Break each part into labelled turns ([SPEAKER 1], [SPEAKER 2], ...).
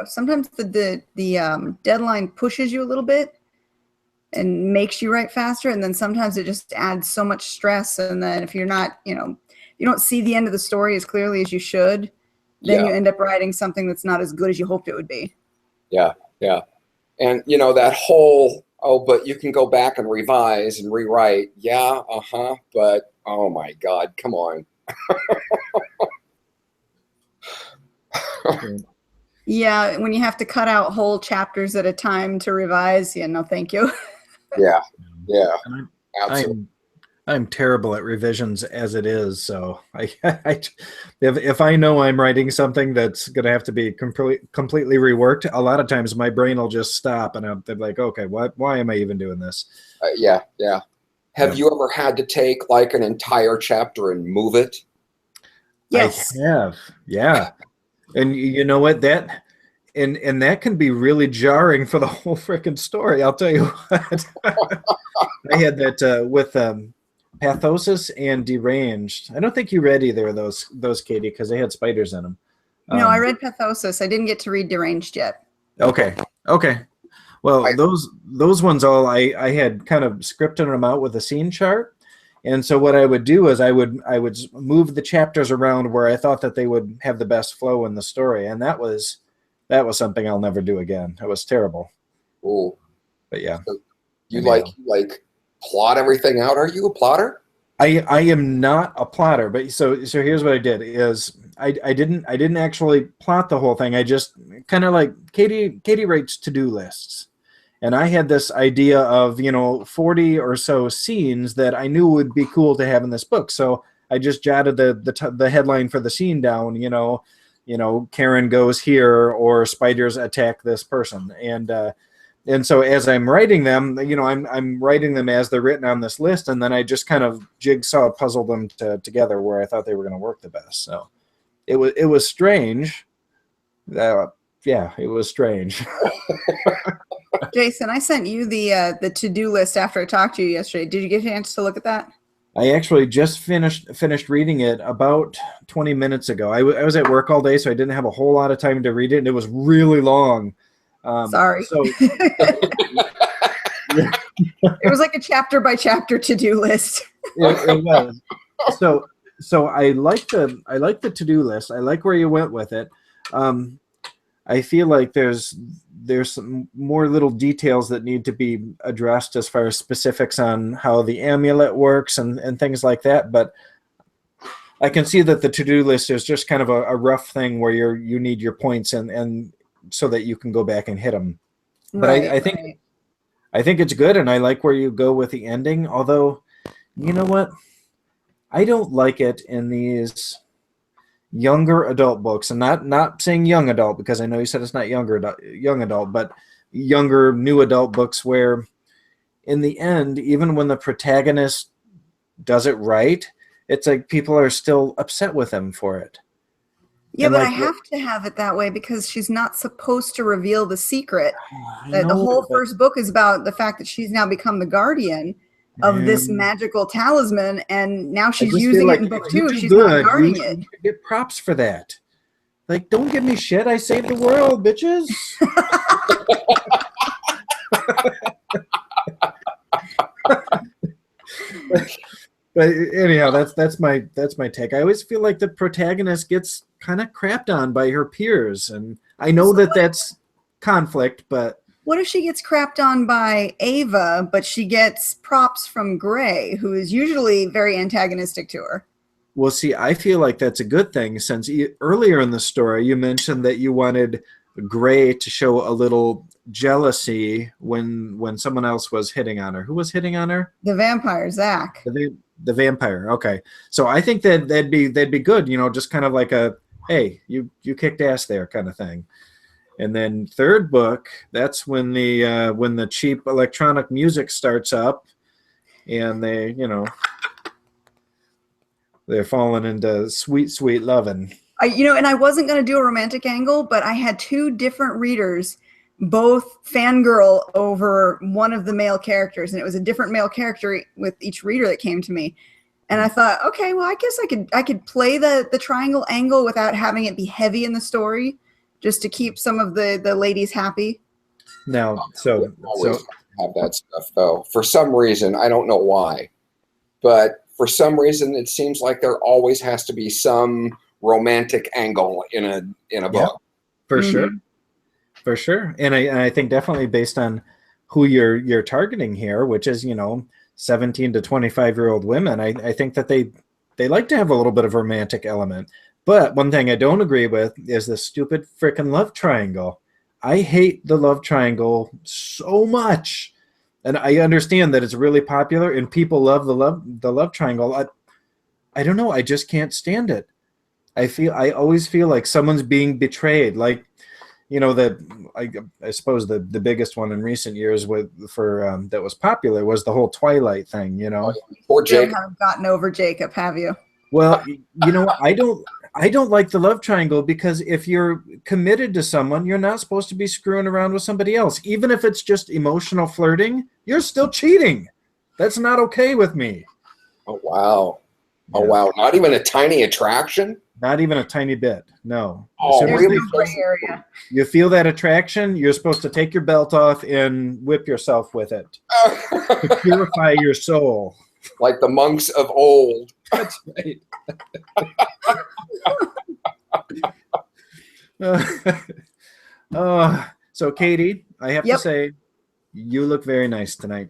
[SPEAKER 1] Sometimes the deadline pushes you a little bit and makes you write faster, and then sometimes it just adds so much stress. And then if you're not, you don't see the end of the story as clearly as you should, then you end up writing something that's not as good as you hoped it would be.
[SPEAKER 2] Yeah, yeah. And that whole, but you can go back and revise and rewrite. Yeah, but oh my God, come on.
[SPEAKER 1] Yeah, when you have to cut out whole chapters at a time to revise, no, thank you.
[SPEAKER 2] Yeah,
[SPEAKER 3] absolutely. I'm terrible at revisions as it is, so if I know I'm writing something that's going to have to be completely reworked, a lot of times my brain will just stop, and I'm like, okay, why am I even doing this?
[SPEAKER 2] Yeah. Have you ever had to take like an entire chapter and move it?
[SPEAKER 1] Yes.
[SPEAKER 3] I have, yeah. And you know what, and that can be really jarring for the whole freaking story. I'll tell you what. I had that with Pathosis and Deranged. I don't think you read either of those, Katie, because they had spiders in them.
[SPEAKER 1] No, I read Pathosis. I didn't get to read Deranged yet.
[SPEAKER 3] Okay. Well, those ones all I had kind of scripted them out with a scene chart. And so what I would do is I would move the chapters around where I thought that they would have the best flow in the story, and that was something I'll never do again. It was terrible.
[SPEAKER 2] Oh,
[SPEAKER 3] but yeah.
[SPEAKER 2] So you like plot everything out? Are you a plotter?
[SPEAKER 3] I am not a plotter, but so here's what I did is I didn't actually plot the whole thing. I just kind of like Katie writes to-do lists. And I had this idea of, 40 or so scenes that I knew would be cool to have in this book. So I just jotted the headline for the scene down, Karen goes here, or spiders attack this person. And so as I'm writing them, I'm writing them as they're written on this list. And then I just kind of jigsaw puzzle them together where I thought they were going to work the best. So it was strange. Yeah, it was strange.
[SPEAKER 1] Jason, I sent you the to-do list after I talked to you yesterday. Did you get a chance to look at that?
[SPEAKER 3] I actually just finished reading it about 20 minutes ago. I was at work all day, so I didn't have a whole lot of time to read it, and it was really long.
[SPEAKER 1] Sorry.
[SPEAKER 3] So
[SPEAKER 1] it was like a chapter by chapter to-do list.
[SPEAKER 3] It was. So I like the to-do list. I like where you went with it. I feel like there's some more little details that need to be addressed as far as specifics on how the amulet works and things like that. But I can see that the to-do list is just kind of a rough thing where you need your points and so that you can go back and hit them. But I think it's good, and I like where you go with the ending. Although, you know what? I don't like it in these younger adult books, and not saying young adult, because I know you said it's not young adult, but younger new adult books where in the end, even when the protagonist does it right, it's like people are still upset with him for it.
[SPEAKER 1] Yeah, and but I have to have it that way because she's not supposed to reveal the secret. The whole first book is about the fact that she's now become the guardian of this magical talisman, and now she's using it in book 2. She's not guarding it.
[SPEAKER 3] You get props for that. Like, don't give me shit. I saved the world, bitches. But anyhow, that's my take. I always feel like the protagonist gets kind of crapped on by her peers, and I know that's conflict, but.
[SPEAKER 1] What if she gets crapped on by Ava, but she gets props from Gray, who is usually very antagonistic to her?
[SPEAKER 3] Well, see, I feel like that's a good thing, since earlier in the story you mentioned that you wanted Gray to show a little jealousy when someone else was hitting on her. Who was hitting on her?
[SPEAKER 1] The vampire, Zach.
[SPEAKER 3] The vampire. Okay, so I think that'd be good. Just kind of like a hey, you kicked ass there kind of thing. And then third book, that's when the cheap electronic music starts up, and they're falling into sweet, sweet loving.
[SPEAKER 1] And I wasn't going to do a romantic angle, but I had 2 different readers, both fangirl over one of the male characters, and it was a different male character with each reader that came to me. And I thought, okay, well, I guess I could play the triangle angle without having it be heavy in the story. just to keep some of the ladies happy.
[SPEAKER 3] Now, so
[SPEAKER 2] Always have that stuff though. For some reason, I don't know why, but for some reason, it seems like there always has to be some romantic angle in a book.
[SPEAKER 3] for
[SPEAKER 1] Mhm.
[SPEAKER 3] sure, for sure, and I think definitely based on who you're targeting here, which is 17 to 25-year-old women, I think that they like to have a little bit of romantic element. But one thing I don't agree with is the stupid freaking love triangle. I hate the love triangle so much. And I understand that it's really popular and people love the love triangle. I don't know, I just can't stand it. I always feel like someone's being betrayed. Like, I suppose the biggest one in recent years that was popular was the whole Twilight thing,
[SPEAKER 2] Poor
[SPEAKER 1] You
[SPEAKER 2] Jake.
[SPEAKER 1] haven't gotten over Jacob, have you?
[SPEAKER 3] Well, I don't like the love triangle because if you're committed to someone, you're not supposed to be screwing around with somebody else. Even if it's just emotional flirting, you're still cheating. That's not okay with me.
[SPEAKER 2] Oh wow. Oh
[SPEAKER 3] Yeah.
[SPEAKER 2] wow. Not even a tiny attraction.
[SPEAKER 3] Not even a tiny bit. No.
[SPEAKER 2] Oh,
[SPEAKER 3] As soon as
[SPEAKER 1] There's
[SPEAKER 2] really?
[SPEAKER 1] no gray area.
[SPEAKER 3] you feel that attraction, you're supposed to take your belt off and whip yourself with it to purify your soul.
[SPEAKER 2] Like the monks of old.
[SPEAKER 3] That's right. So Katie, I have to
[SPEAKER 1] Yep.
[SPEAKER 3] say, you look very nice tonight.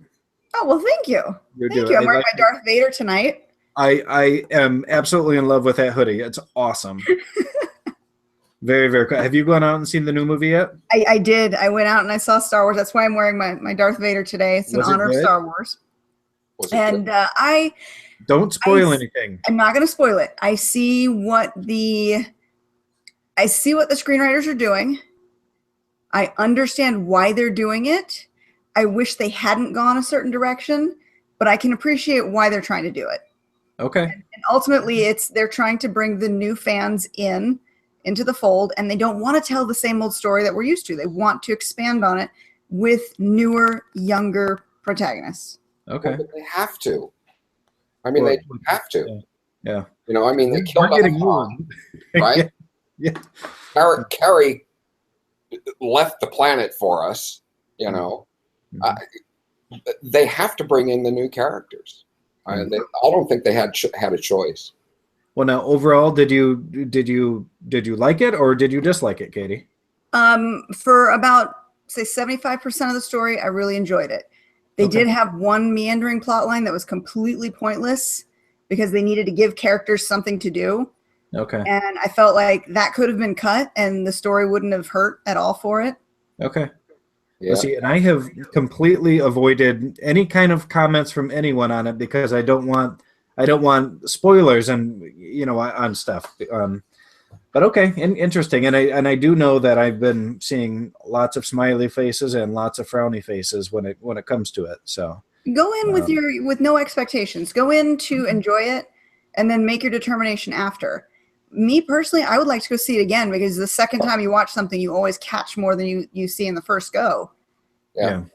[SPEAKER 1] Oh, well, thank you.
[SPEAKER 3] You're
[SPEAKER 1] Thank
[SPEAKER 3] doing.
[SPEAKER 1] you. I'm
[SPEAKER 3] I
[SPEAKER 1] wearing
[SPEAKER 3] like
[SPEAKER 1] my Darth Vader tonight.
[SPEAKER 3] I am absolutely in love with that hoodie. It's awesome. Very, very cool. Have you gone out and seen the new movie yet?
[SPEAKER 1] I did. I went out and I saw Star Wars. That's why I'm wearing my Darth Vader today. It's in
[SPEAKER 3] Was it
[SPEAKER 1] honor of
[SPEAKER 3] good?
[SPEAKER 1] Star Wars.
[SPEAKER 2] Was it
[SPEAKER 1] And
[SPEAKER 2] good?
[SPEAKER 3] Don't spoil
[SPEAKER 1] I-
[SPEAKER 3] anything.
[SPEAKER 1] I'm not going to spoil it. I see what the screenwriters are doing. I understand why they're doing it. I wish they hadn't gone a certain direction, but I can appreciate why they're trying to do it.
[SPEAKER 3] Okay.
[SPEAKER 1] And ultimately, they're trying to bring the new fans into the fold, and they don't want to tell the same old story that we're used to. They want to expand on it with newer, younger protagonists.
[SPEAKER 3] Okay.
[SPEAKER 2] But they have to. I mean,
[SPEAKER 3] Well,
[SPEAKER 2] they have to.
[SPEAKER 3] Yeah.
[SPEAKER 2] I mean, they
[SPEAKER 3] We're
[SPEAKER 2] killed
[SPEAKER 3] getting
[SPEAKER 2] off Han,
[SPEAKER 3] moving.
[SPEAKER 2] right?
[SPEAKER 3] Yeah.
[SPEAKER 2] Carrie left the planet for us.
[SPEAKER 3] Mhm.
[SPEAKER 2] They have to bring in the new characters. I don't think they had a choice.
[SPEAKER 3] Well, now overall, did you like it or did you dislike it, Katie?
[SPEAKER 1] For about, say, 75% of the story, I really enjoyed it. They
[SPEAKER 3] Okay.
[SPEAKER 1] did have one meandering plot line that was completely pointless because they needed to give characters something to do.
[SPEAKER 3] Okay.
[SPEAKER 1] And I felt like that could have been cut and the story wouldn't have hurt at all for it.
[SPEAKER 3] Okay.
[SPEAKER 2] Yeah.
[SPEAKER 3] Well, see, and I have completely avoided any kind of comments from anyone on it because I don't want spoilers and on stuff. But okay, interesting. And I do know that I've been seeing lots of smiley faces and lots of frowny faces when it comes to it. So
[SPEAKER 1] Go in with no expectations. Go in to enjoy it and then make your determination after. Me personally, I would like to go see it again because the second time you watch something, you always catch more than you see in the first go.
[SPEAKER 2] Yeah.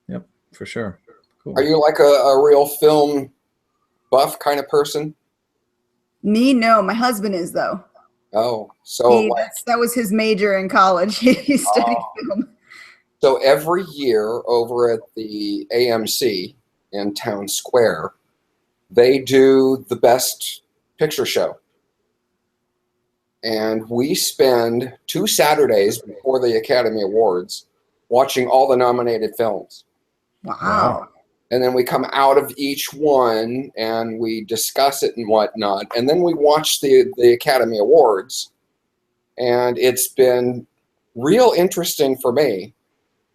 [SPEAKER 3] Yep, for sure. Cool.
[SPEAKER 2] Are you like a real film buff kind of person?
[SPEAKER 1] Me, no. My husband is, though.
[SPEAKER 2] Oh, so
[SPEAKER 1] That was his major in college. He studied film.
[SPEAKER 2] So every year over at the AMC in Town Square, they do the best picture show. And we spend 2 Saturdays before the Academy Awards watching all the nominated films.
[SPEAKER 1] Wow.
[SPEAKER 2] And then we come out of each one and we discuss it and whatnot. And then we watch the Academy Awards. And it's been real interesting for me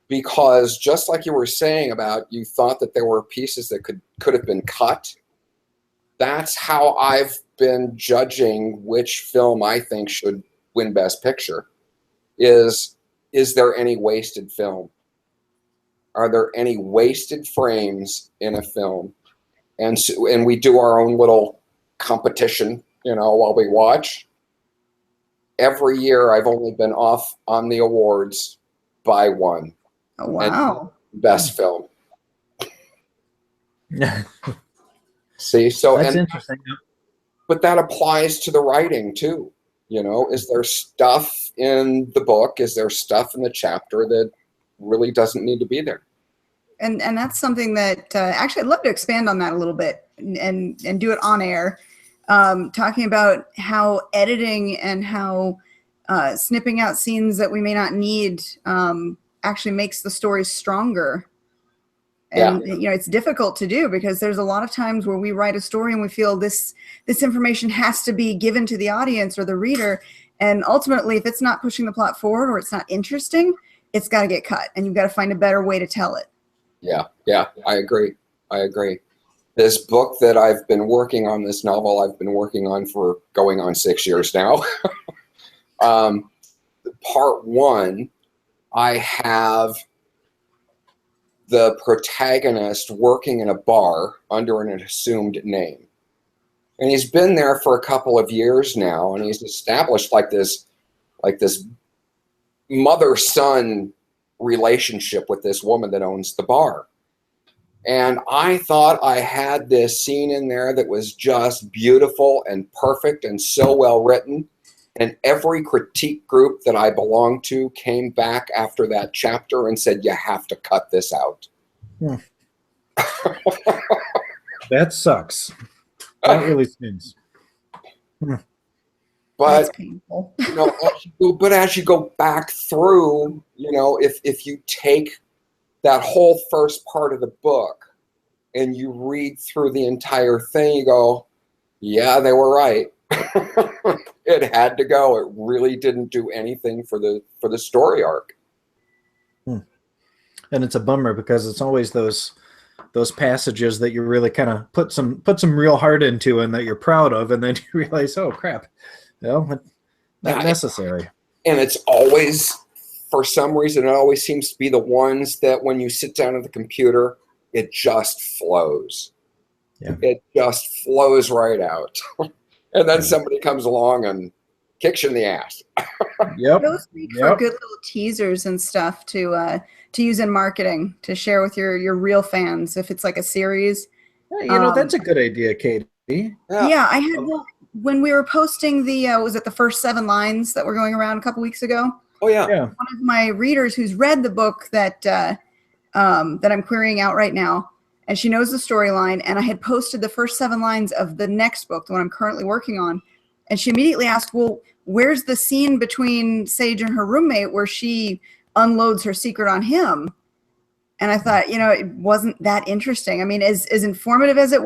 [SPEAKER 2] because just like you were saying about you thought that there were pieces that could have been cut, that's how I've been judging which film I think should win Best Picture. Is there any wasted film? Are there any wasted frames in a film? And we do our own little competition, while we watch. Every year I've only been off on the awards by one.
[SPEAKER 1] Oh, wow.
[SPEAKER 2] And best film. See, so
[SPEAKER 3] That's interesting.
[SPEAKER 2] But that applies to the writing too. Is there stuff in the book? Is there stuff in the chapter that really doesn't need to be there?
[SPEAKER 1] And that's something that actually I'd love to expand on that a little bit and do it on air, talking about how editing and how snipping out scenes that we may not need actually makes the story stronger. And you know, it's difficult to do because there's a lot of times where we write a story and we feel this information has to be given to the audience or the reader, and ultimately if it's not pushing the plot forward or it's not interesting, it's got to get cut, and you've got to find a better way to tell it.
[SPEAKER 2] Yeah, I agree. This book that I've been working on, this novel I've been working on for going on 6 years now. Part 1, I have the protagonist working in a bar under an assumed name. And he's been there for a couple of years now, and he's established like this mother-son relationship with this woman that owns the bar. And I thought I had this scene in there that was just beautiful and perfect and so well written. And every critique group that I belonged to came back after that chapter and said, you have to cut this out.
[SPEAKER 3] That sucks. That really stings.
[SPEAKER 2] But
[SPEAKER 1] That's painful.
[SPEAKER 2] you know, as you go back through, you know, if you take that whole first part of the book and you read through the entire thing, you go, yeah, they were right. It had to go. It really didn't do anything for the story arc.
[SPEAKER 3] And it's a bummer because it's always those passages that you really kind of put some real heart into and that you're proud of, and then you realize, oh crap, well, not necessary.
[SPEAKER 2] And it's always, for some reason, it always seems to be the ones that when you sit down at the computer, it just flows.
[SPEAKER 3] Yeah.
[SPEAKER 2] It just flows right out. And then somebody comes along and kicks you in the ass.
[SPEAKER 3] Yep.
[SPEAKER 1] Those make for good little teasers and stuff to use in marketing to share with your real fans if it's like a series.
[SPEAKER 3] You know, that's a good idea, Katie.
[SPEAKER 1] Yeah, I had when we were posting the was it the first 7 lines that were going around a couple weeks ago?
[SPEAKER 2] Oh yeah.
[SPEAKER 1] One of my readers who's read the book that that I'm querying out right now, and she knows the storyline, and I had posted the first 7 lines of the next book, the one I'm currently working on, and she immediately asked, well, where's the scene between Sage and her roommate where she unloads her secret on him? And I thought, you know, it wasn't that interesting. I mean, as informative as it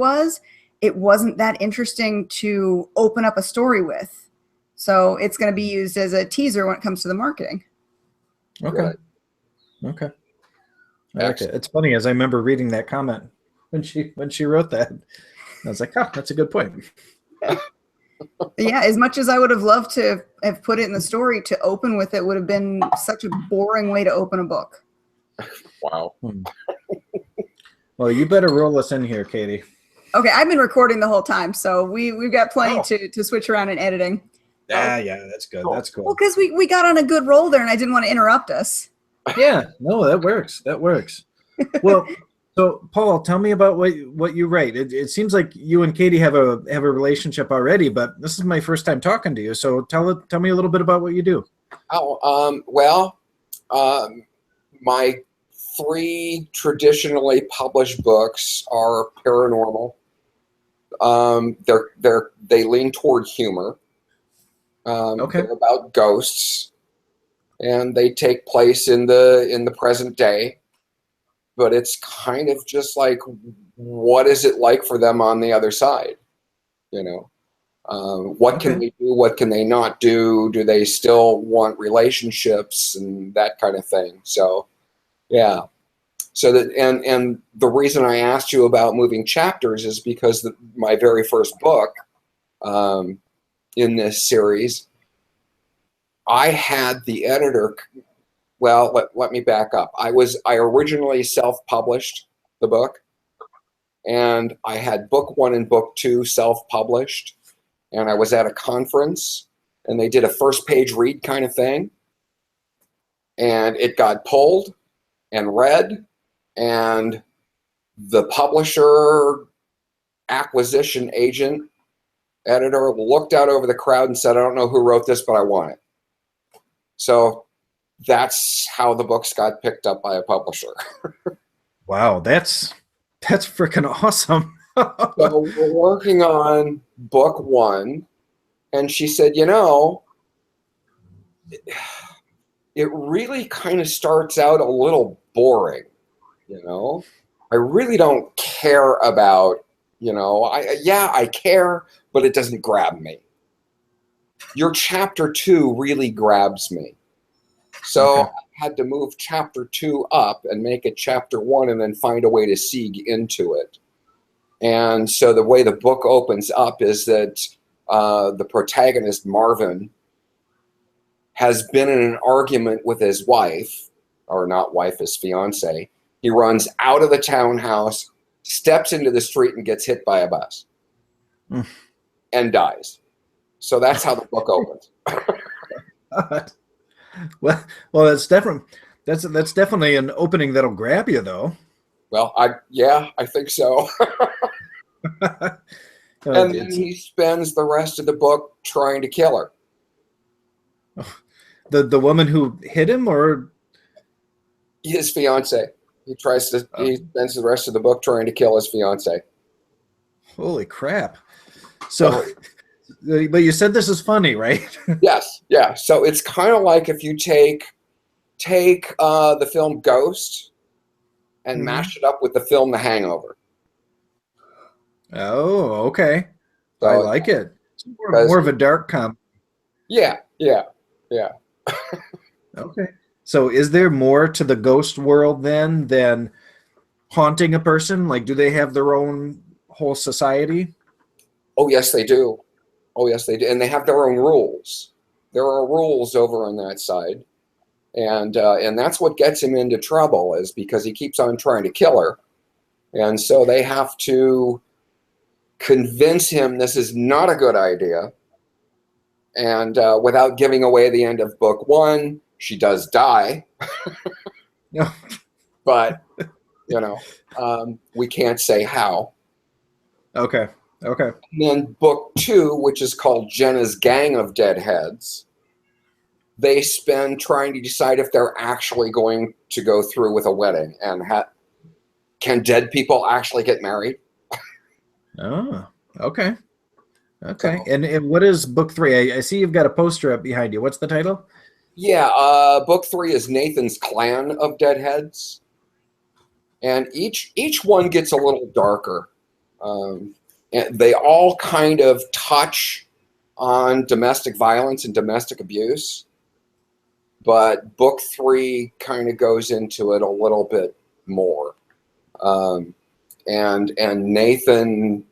[SPEAKER 1] wasn't that interesting to open up a story with. So it's going to be used as a teaser when it comes to the marketing.
[SPEAKER 3] Okay.
[SPEAKER 2] Right.
[SPEAKER 3] Okay. I like it. It's funny, as I remember reading that comment when she wrote that. I was like, oh, that's a good point.
[SPEAKER 1] Yeah, as much as I would have loved to have put it in the story, to open with it would have been such a boring way to open a book.
[SPEAKER 2] Wow.
[SPEAKER 3] Well, you better roll us in here, Katie.
[SPEAKER 1] Okay, I've been recording the whole time, so we've got plenty to switch around in editing.
[SPEAKER 3] Yeah, that's good. That's cool.
[SPEAKER 1] Well, because we got on a good roll there, and I didn't want to interrupt us.
[SPEAKER 3] Yeah, no, that works. That works. Well, so Paul, tell me about what you write. It seems like you and Katie have a relationship already, but this is my first time talking to you. So tell me a little bit about what you do.
[SPEAKER 2] My 3 traditionally published books are paranormal. They lean toward humor.
[SPEAKER 3] Okay.
[SPEAKER 2] They're about ghosts, and they take place in the present day. But it's kind of just like, what is it like for them on the other side? You know, what can they do? What can they not do? Do they still want relationships and that kind of thing? So, yeah. So that and the reason I asked you about moving chapters is because my very first book in this series, I had the editor. Well, let me back up. I originally self-published the book, and I had book 1 and book 2 self-published, and I was at a conference, and they did a first page read kind of thing, and it got pulled and read, and the publisher, acquisition agent, editor looked out over the crowd and said, I don't know who wrote this, but I want it. So that's how the books got picked up by a publisher.
[SPEAKER 3] Wow, that's freaking awesome.
[SPEAKER 2] So we're working on book 1, and she said, you know, it really kind of starts out a little boring, you know? I really don't care about, you know, I care, but it doesn't grab me. Your chapter 2 really grabs me. So
[SPEAKER 3] Okay.
[SPEAKER 2] I had to move chapter 2 up and make it chapter 1 and then find a way to segue into it. And so the way the book opens up is that the protagonist, Marvin, has been in an argument with his wife, or not wife, his fiance. He runs out of the townhouse, steps into the street, and gets hit by a bus and dies. So that's how the book opens.
[SPEAKER 3] well, that's definitely an opening that'll grab you, though.
[SPEAKER 2] Well, I think so. And then he spends the rest of the book trying to kill her.
[SPEAKER 3] The woman who hit him, or
[SPEAKER 2] His fiance. He spends the rest of the book trying to kill his fiance.
[SPEAKER 3] holy crap! So, but you said this is funny, right?
[SPEAKER 2] Yes, yeah. So it's kind of like if you take the film Ghost and mash it up with the film The Hangover.
[SPEAKER 3] Oh, okay.
[SPEAKER 2] So,
[SPEAKER 3] I like it. It's more of a dark comedy.
[SPEAKER 2] Yeah.
[SPEAKER 3] Okay. So is there more to the ghost world then than haunting a person? Like, do they have their own whole society?
[SPEAKER 2] Oh, yes, they do. And they have their own rules. There are rules over on that side. And that's what gets him into trouble, is because he keeps on trying to kill her. And so they have to convince him this is not a good idea. And without giving away the end of book 1, she does die.
[SPEAKER 3] No.
[SPEAKER 2] But, you know, we can't say how.
[SPEAKER 3] Okay.
[SPEAKER 2] And then book 2, which is called Jenna's Gang of Deadheads, they spend trying to decide if they're actually going to go through with a wedding, and can dead people actually get married?
[SPEAKER 3] Oh, okay. So, and what is book 3? I see you've got a poster up behind you. What's the title?
[SPEAKER 2] Yeah, book 3 is Nathan's Clan of Deadheads, and each one gets a little darker. And they all kind of touch on domestic violence and domestic abuse, but book 3 kind of goes into it a little bit more. And Nathan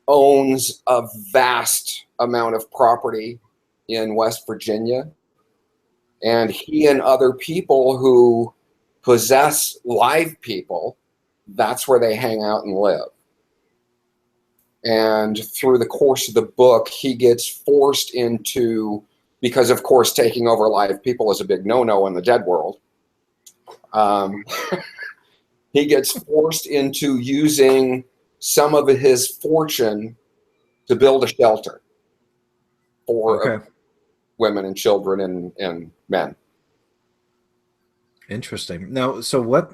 [SPEAKER 2] owns a vast amount of property in West Virginia, and he and other people who possess live people, that's where they hang out and live. And through the course of the book, he gets forced into, because of course taking over live people is a big no-no in the dead world, he gets forced into using some of his fortune to build a shelter for women and children and men.
[SPEAKER 3] Interesting. Now, so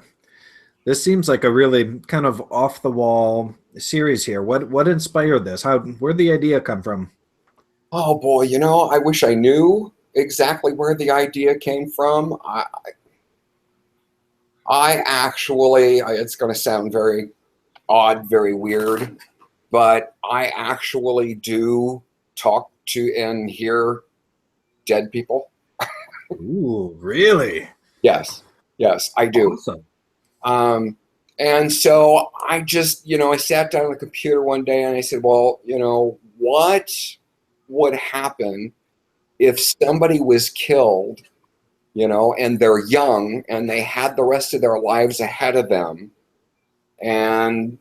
[SPEAKER 3] this seems like a really kind of off the wall series here. What inspired this? Where'd the idea come from?
[SPEAKER 2] Oh boy, you know, I wish I knew exactly where the idea came from. I actually, it's going to sound very odd, very weird, but I actually do talk to and hear dead people.
[SPEAKER 3] Ooh, really?
[SPEAKER 2] Yes, I do.
[SPEAKER 3] Awesome.
[SPEAKER 2] And so I just, I sat down on the computer one day and I said, well, what would happen if somebody was killed, and they're young and they had the rest of their lives ahead of them, and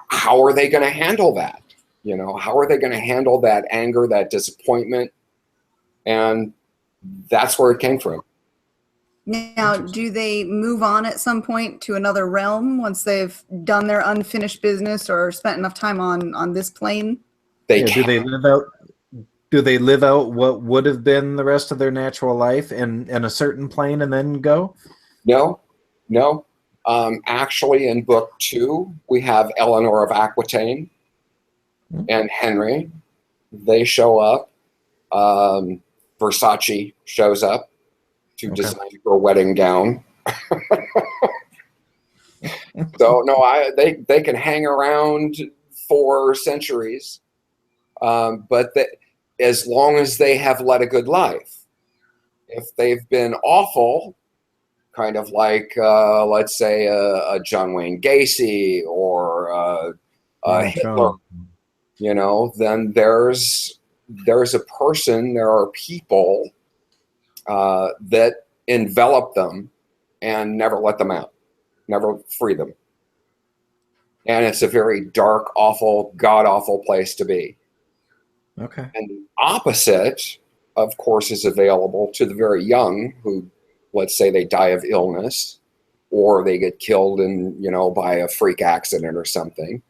[SPEAKER 2] how are they going to handle that? How are they going to handle that anger, that disappointment? And that's where it came from.
[SPEAKER 1] Now, do they move on at some point to another realm once they've done their unfinished business or spent enough time on this plane?
[SPEAKER 3] Do they live out? do they live out what would have been the rest of their natural life in a certain plane and then go?
[SPEAKER 2] No, no. Actually, in book 2, we have Eleanor of Aquitaine and Henry. They show up. Versace shows up to design her wedding gown. So no, they can hang around for centuries, but as long as they have led a good life. If they've been awful, kind of like let's say a John Wayne Gacy or Hitler, you know, then there's a person, there are people that envelop them and never let them out, never free them. And it's a very dark, awful, god-awful place to be.
[SPEAKER 3] Okay.
[SPEAKER 2] And the opposite, of course, is available to the very young who, let's say they die of illness or they get killed by a freak accident or something,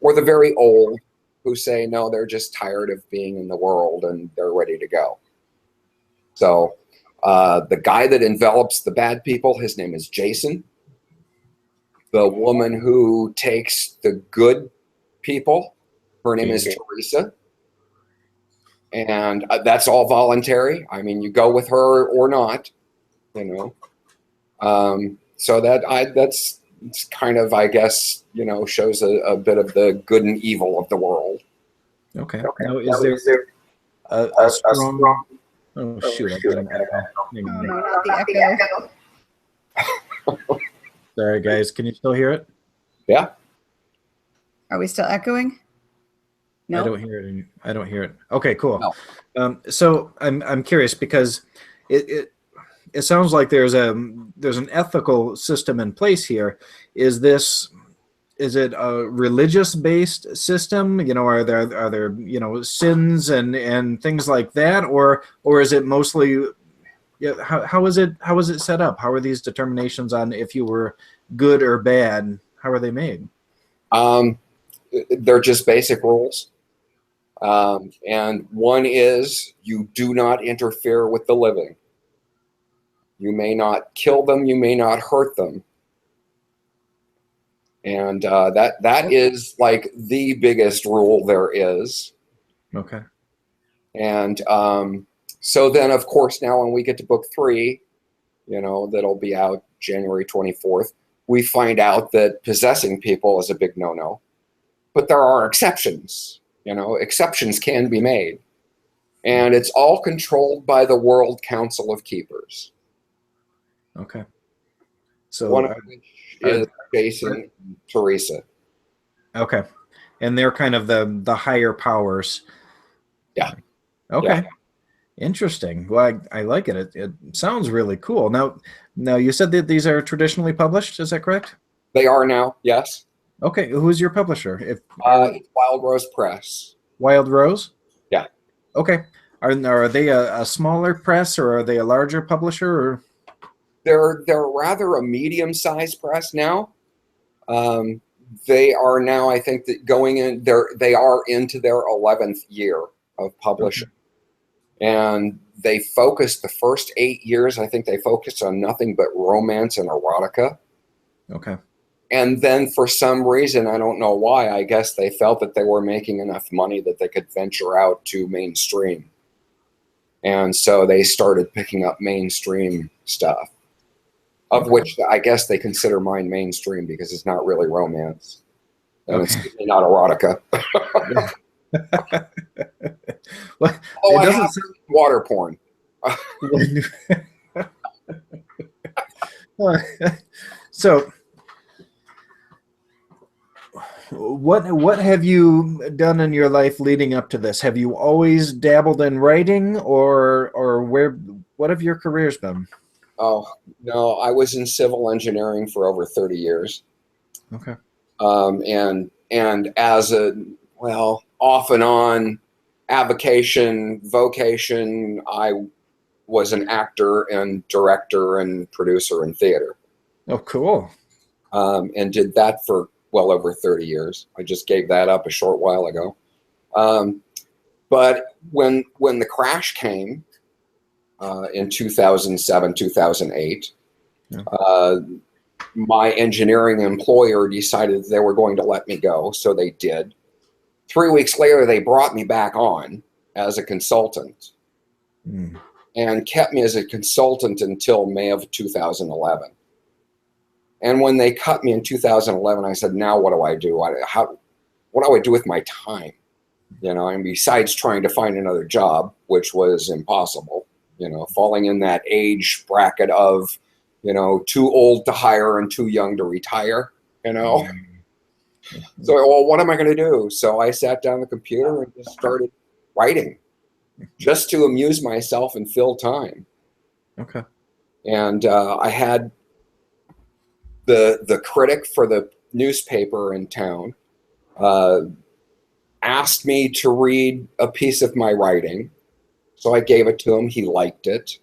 [SPEAKER 2] or the very old who say, no, they're just tired of being in the world and they're ready to go. So the guy that envelops the bad people, his name is Jason. The woman who takes the good people, her name is Teresa. And that's all voluntary. I mean, you go with her or not, you know. So that's kind of, I guess, shows a bit of the good and evil of the world.
[SPEAKER 3] Okay. Now, is there a strong... Oh, shoot. I got an echo.
[SPEAKER 1] No, not the echo.
[SPEAKER 3] Sorry, guys. Can you still hear it?
[SPEAKER 2] Yeah.
[SPEAKER 1] Are we still echoing? No.
[SPEAKER 3] I don't hear it. I don't hear it. Okay, cool.
[SPEAKER 2] No.
[SPEAKER 3] So I'm curious because it sounds like there's an ethical system in place here. Is it a religious based system? Are there sins and things like that, or is it mostly? Yeah, how is it set up? How are these determinations on if you were good or bad? How are they made?
[SPEAKER 2] They're just basic rules. And one is you do not interfere with the living. You may not kill them. You may not hurt them. And that is like the biggest rule there is.
[SPEAKER 3] Okay.
[SPEAKER 2] And so then, of course, now when we get to book 3, that'll be out January 24th, we find out that possessing people is a big no-no. But there are exceptions. Exceptions can be made. And it's all controlled by the World Council of Keepers.
[SPEAKER 3] Okay. So
[SPEAKER 2] one of which is Jason and Teresa.
[SPEAKER 3] Okay. And they're kind of the higher powers.
[SPEAKER 2] Yeah.
[SPEAKER 3] Okay.
[SPEAKER 2] Yeah.
[SPEAKER 3] Interesting. Well, I like it. It sounds really cool. Now you said that these are traditionally published. Is that correct?
[SPEAKER 2] They are now, yes.
[SPEAKER 3] Okay. Who's your publisher?
[SPEAKER 2] It's Wild Rose Press.
[SPEAKER 3] Wild Rose?
[SPEAKER 2] Yeah.
[SPEAKER 3] Okay. Are they a smaller press or are they a larger publisher? Or?
[SPEAKER 2] They're rather a medium-sized press now. They are now, I think, that going in they are into their 11th year of publishing. Okay. And they focused the first 8 years, I think they focused on nothing but romance and erotica.
[SPEAKER 3] Okay.
[SPEAKER 2] And then for some reason, I don't know why, I guess they felt that they were making enough money that they could venture out to mainstream. And so they started picking up mainstream stuff, of which I guess they consider mine mainstream because it's not really romance. And it's not erotica.
[SPEAKER 3] Well,
[SPEAKER 2] it doesn't sound water porn.
[SPEAKER 3] So what have you done in your life leading up to this? Have you always dabbled in writing or what have your careers been?
[SPEAKER 2] Oh, no, I was in civil engineering for over 30 years.
[SPEAKER 3] Okay.
[SPEAKER 2] And as off and on vocation, I was an actor and director and producer in theater.
[SPEAKER 3] Oh, cool.
[SPEAKER 2] And did that for well over 30 years. I just gave that up a short while ago. But when the crash came in 2007, 2008,
[SPEAKER 3] Yeah.
[SPEAKER 2] my engineering employer decided they were going to let me go, so they did. 3 weeks later, they brought me back on as a consultant and kept me as a consultant until May of 2011. And when they cut me in 2011, I said, now what do I do? What do I do with my time? You know, and besides trying to find another job, which was impossible, you know, falling in that age bracket of, you know, too old to hire and too young to retire, you know. So, well, what am I going to do? So I sat down at the computer and just started writing just to amuse myself and fill time.
[SPEAKER 3] Okay.
[SPEAKER 2] And I had the critic for the newspaper in town asked me to read a piece of my writing. So I gave it to him. He liked it.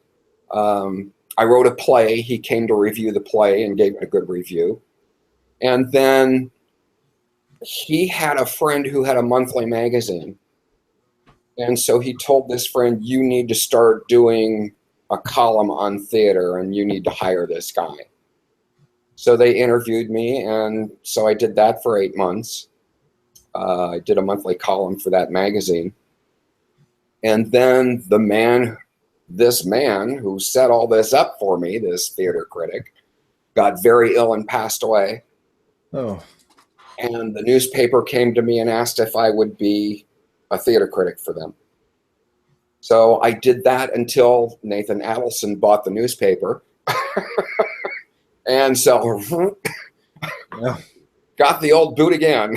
[SPEAKER 2] I wrote a play. He came to review the play and gave it a good review. And then he had a friend who had a monthly magazine. And so he told this friend, you need to start doing a column on theater and you need to hire this guy. So they interviewed me. And so I did that for 8 months. I did a monthly column for that magazine. And then this man who set all this up for me, this theater critic, got very ill and passed away.
[SPEAKER 3] Oh.
[SPEAKER 2] And the newspaper came to me and asked if I would be a theater critic for them. So I did that until Nathan Adelson bought the newspaper. And so
[SPEAKER 3] Yeah.
[SPEAKER 2] got the old boot again.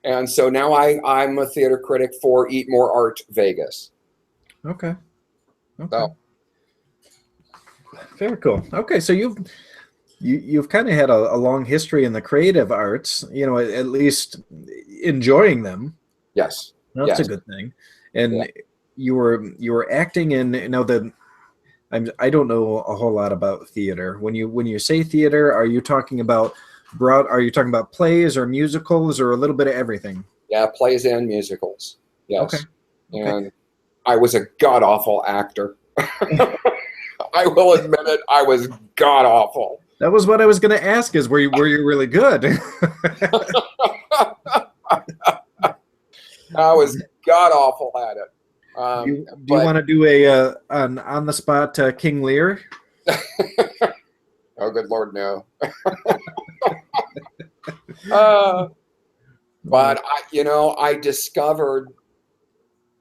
[SPEAKER 2] And so now I'm a theater critic for Eat More Art Vegas.
[SPEAKER 3] Okay.
[SPEAKER 2] So,
[SPEAKER 3] Very cool. Okay, so you've kind of had a long history in the creative arts, you know, at least enjoying them.
[SPEAKER 2] yes.
[SPEAKER 3] That's
[SPEAKER 2] Yes.
[SPEAKER 3] a good thing. And
[SPEAKER 2] Yeah.
[SPEAKER 3] you were acting in, now I don't know a whole lot about theater. When you say theater, are you talking about plays or musicals or a little bit of everything?
[SPEAKER 2] Yeah, plays and musicals. Yes.
[SPEAKER 3] Okay.
[SPEAKER 2] And I was a god-awful actor. I will admit it, I was god-awful.
[SPEAKER 3] That was what I was going to ask, is were you really good?
[SPEAKER 2] I was god-awful at it.
[SPEAKER 3] Do you want to do an on-the-spot King Lear?
[SPEAKER 2] Oh, good Lord, no. But I discovered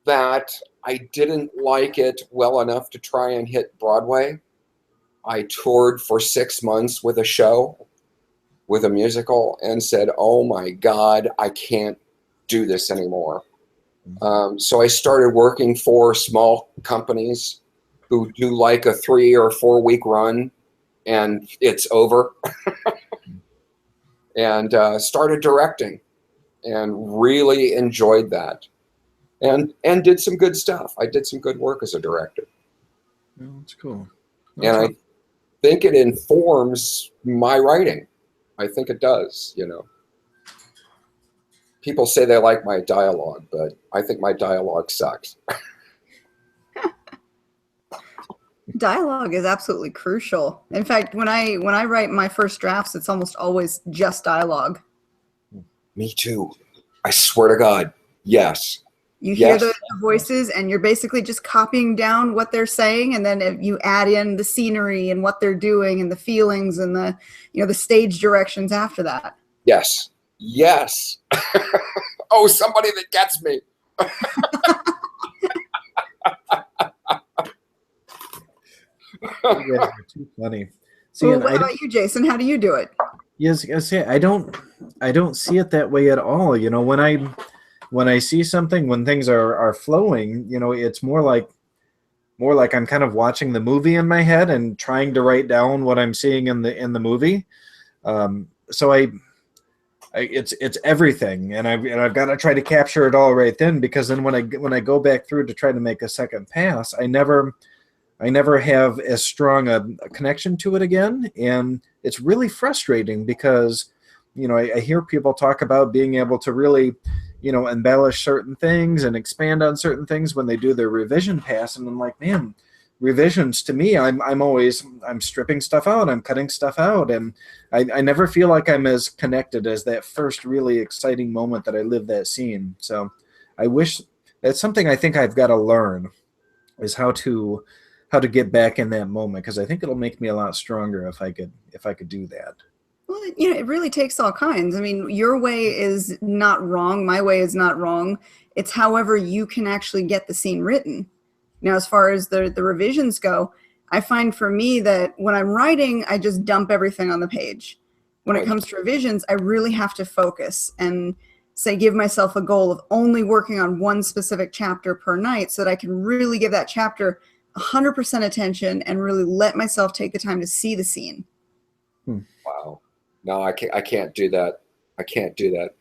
[SPEAKER 2] that I didn't like it well enough to try and hit Broadway. I toured for 6 months with a show, with a musical, and said, oh my God, I can't do this anymore. So I started working for small companies who do like a 3 or 4 week run and it's over. And started directing and really enjoyed that. And did some good stuff. I did some good work as a director.
[SPEAKER 3] Oh, that's cool.
[SPEAKER 2] And I think it informs my writing. I think it does, you know. People say they like my dialogue, but I think my dialogue sucks.
[SPEAKER 1] Dialogue is absolutely crucial. In fact, when I write my first drafts, it's almost always just dialogue.
[SPEAKER 2] Me too. I swear to God. Yes.
[SPEAKER 1] You hear
[SPEAKER 2] Yes.
[SPEAKER 1] the voices and you're basically just copying down what they're saying, and then if you add in the scenery and what they're doing and the feelings and the stage directions after that.
[SPEAKER 2] Yes. Yes. Oh, somebody that gets me.
[SPEAKER 3] You guys are too funny. See,
[SPEAKER 1] Well,
[SPEAKER 3] and
[SPEAKER 1] what about you, Jason? How do you do it?
[SPEAKER 3] yes, I don't see it that way at all. You know, when I see something, when things are flowing, you know, it's more like I'm kind of watching the movie in my head and trying to write down what I'm seeing in the movie. So it's everything, and I've got to try to capture it all right then, because then when I go back through to try to make a second pass, I never have as strong a connection to it again, and it's really frustrating because, you know, I hear people talk about being able to really embellish certain things and expand on certain things when they do their revision pass. And I'm like, man, revisions to me, I'm stripping stuff out, I'm cutting stuff out, and I never feel like I'm as connected as that first really exciting moment that I lived that scene. So I wish that's something I think I've got to learn, is how to get back in that moment, because I think it'll make me a lot stronger if I could do that.
[SPEAKER 1] Well, it really takes all kinds. I mean, your way is not wrong. My way is not wrong. It's however you can actually get the scene written. Now, as far as the revisions go, I find for me that when I'm writing, I just dump everything on the page. When it comes to revisions, I really have to focus and say, give myself a goal of only working on one specific chapter per night so that I can really give that chapter 100% attention and really let myself take the time to see the scene.
[SPEAKER 2] Wow. No, I can't do that. I can't do that.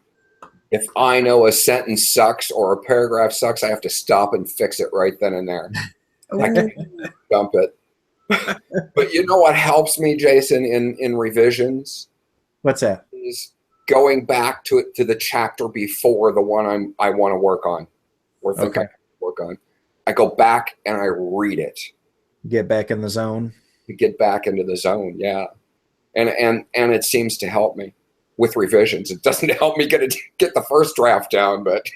[SPEAKER 2] If I know a sentence sucks or a paragraph sucks, I have to stop and fix it right then and there. I can't dump it. But you know what helps me, Jason, in revisions?
[SPEAKER 3] What's that?
[SPEAKER 2] Is going back to the chapter before the one I want to work on, or think I work on. I go back and I read it.
[SPEAKER 3] Get back in the zone.
[SPEAKER 2] To get back into the zone, yeah. And it seems to help me with revisions. It doesn't help me get the first draft down, but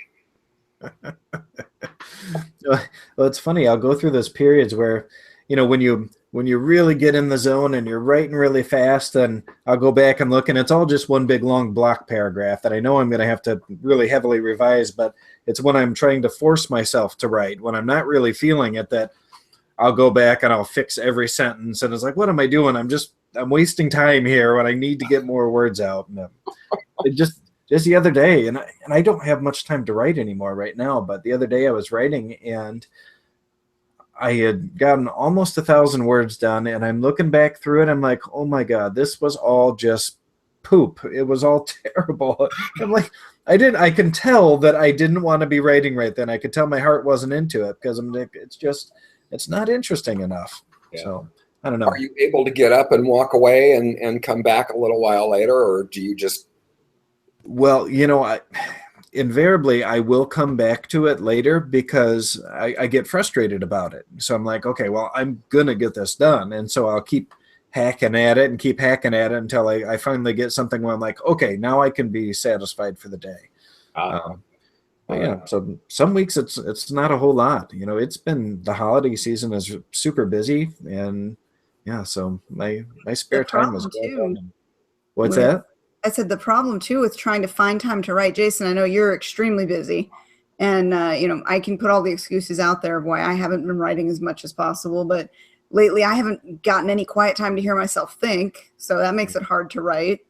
[SPEAKER 3] well, it's funny. I'll go through those periods where, when you really get in the zone and you're writing really fast, and I'll go back and look, and it's all just one big long block paragraph that I know I'm going to have to really heavily revise, but it's when I'm trying to force myself to write, when I'm not really feeling it, that I'll go back and I'll fix every sentence. And it's like, what am I doing? I'm wasting time here when I need to get more words out. And just the other day, and I don't have much time to write anymore right now, but the other day I was writing and I had gotten almost 1,000 words done, and I'm looking back through it. I'm like, oh my God, this was all just poop. It was all terrible. I'm like, I can tell that I didn't want to be writing right then. I could tell my heart wasn't into it, because I'm like, it's not interesting enough. Yeah. So I don't know.
[SPEAKER 2] Are you able to get up and walk away and come back a little while later, or do you just?
[SPEAKER 3] Well, invariably I will come back to it later, because I get frustrated about it. So I'm like, okay, well, I'm going to get this done. And so I'll keep hacking at it until I finally get something where I'm like, okay, now I can be satisfied for the day. But yeah, so some weeks it's not a whole lot. It's been, the holiday season is super busy, and yeah, so my spare time is going. What's that?
[SPEAKER 1] I said the problem too with trying to find time to write, Jason, I know you're extremely busy, and I can put all the excuses out there of why I haven't been writing as much as possible, but lately I haven't gotten any quiet time to hear myself think, so that makes it hard to write.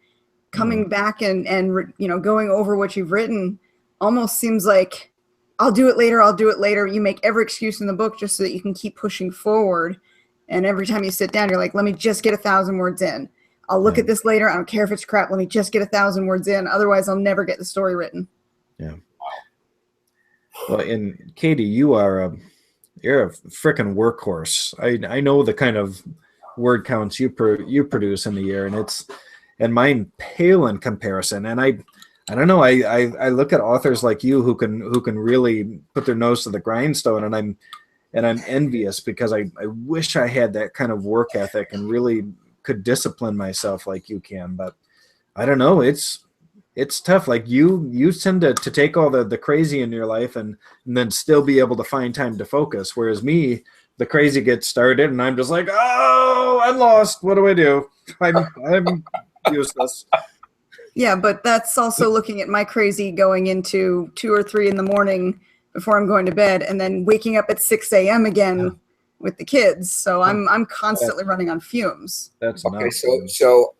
[SPEAKER 1] Coming back and going over what you've written almost seems like I'll do it later. You make every excuse in the book just so that you can keep pushing forward. And every time you sit down, you're like, let me just get 1,000 words in. I'll look at this later. I don't care if it's crap. Let me just get 1,000 words in. Otherwise, I'll never get the story written.
[SPEAKER 3] Yeah. Well, and Katie, you're a freaking workhorse. I know the kind of word counts you produce in the year, and mine pale in comparison. And I don't know. I look at authors like you who can really put their nose to the grindstone, and I'm envious, because I wish I had that kind of work ethic and really could discipline myself like you can. But I don't know. It's tough. Like you tend to take all the crazy in your life and then still be able to find time to focus. Whereas me, the crazy gets started and I'm just like, oh, I'm lost. What do I do? I'm useless.
[SPEAKER 1] Yeah, but that's also looking at my crazy going into 2 or 3 in the morning before I'm going to bed, and then waking up at 6 a.m. again with the kids. So I'm constantly running on fumes.
[SPEAKER 3] That's
[SPEAKER 2] okay. So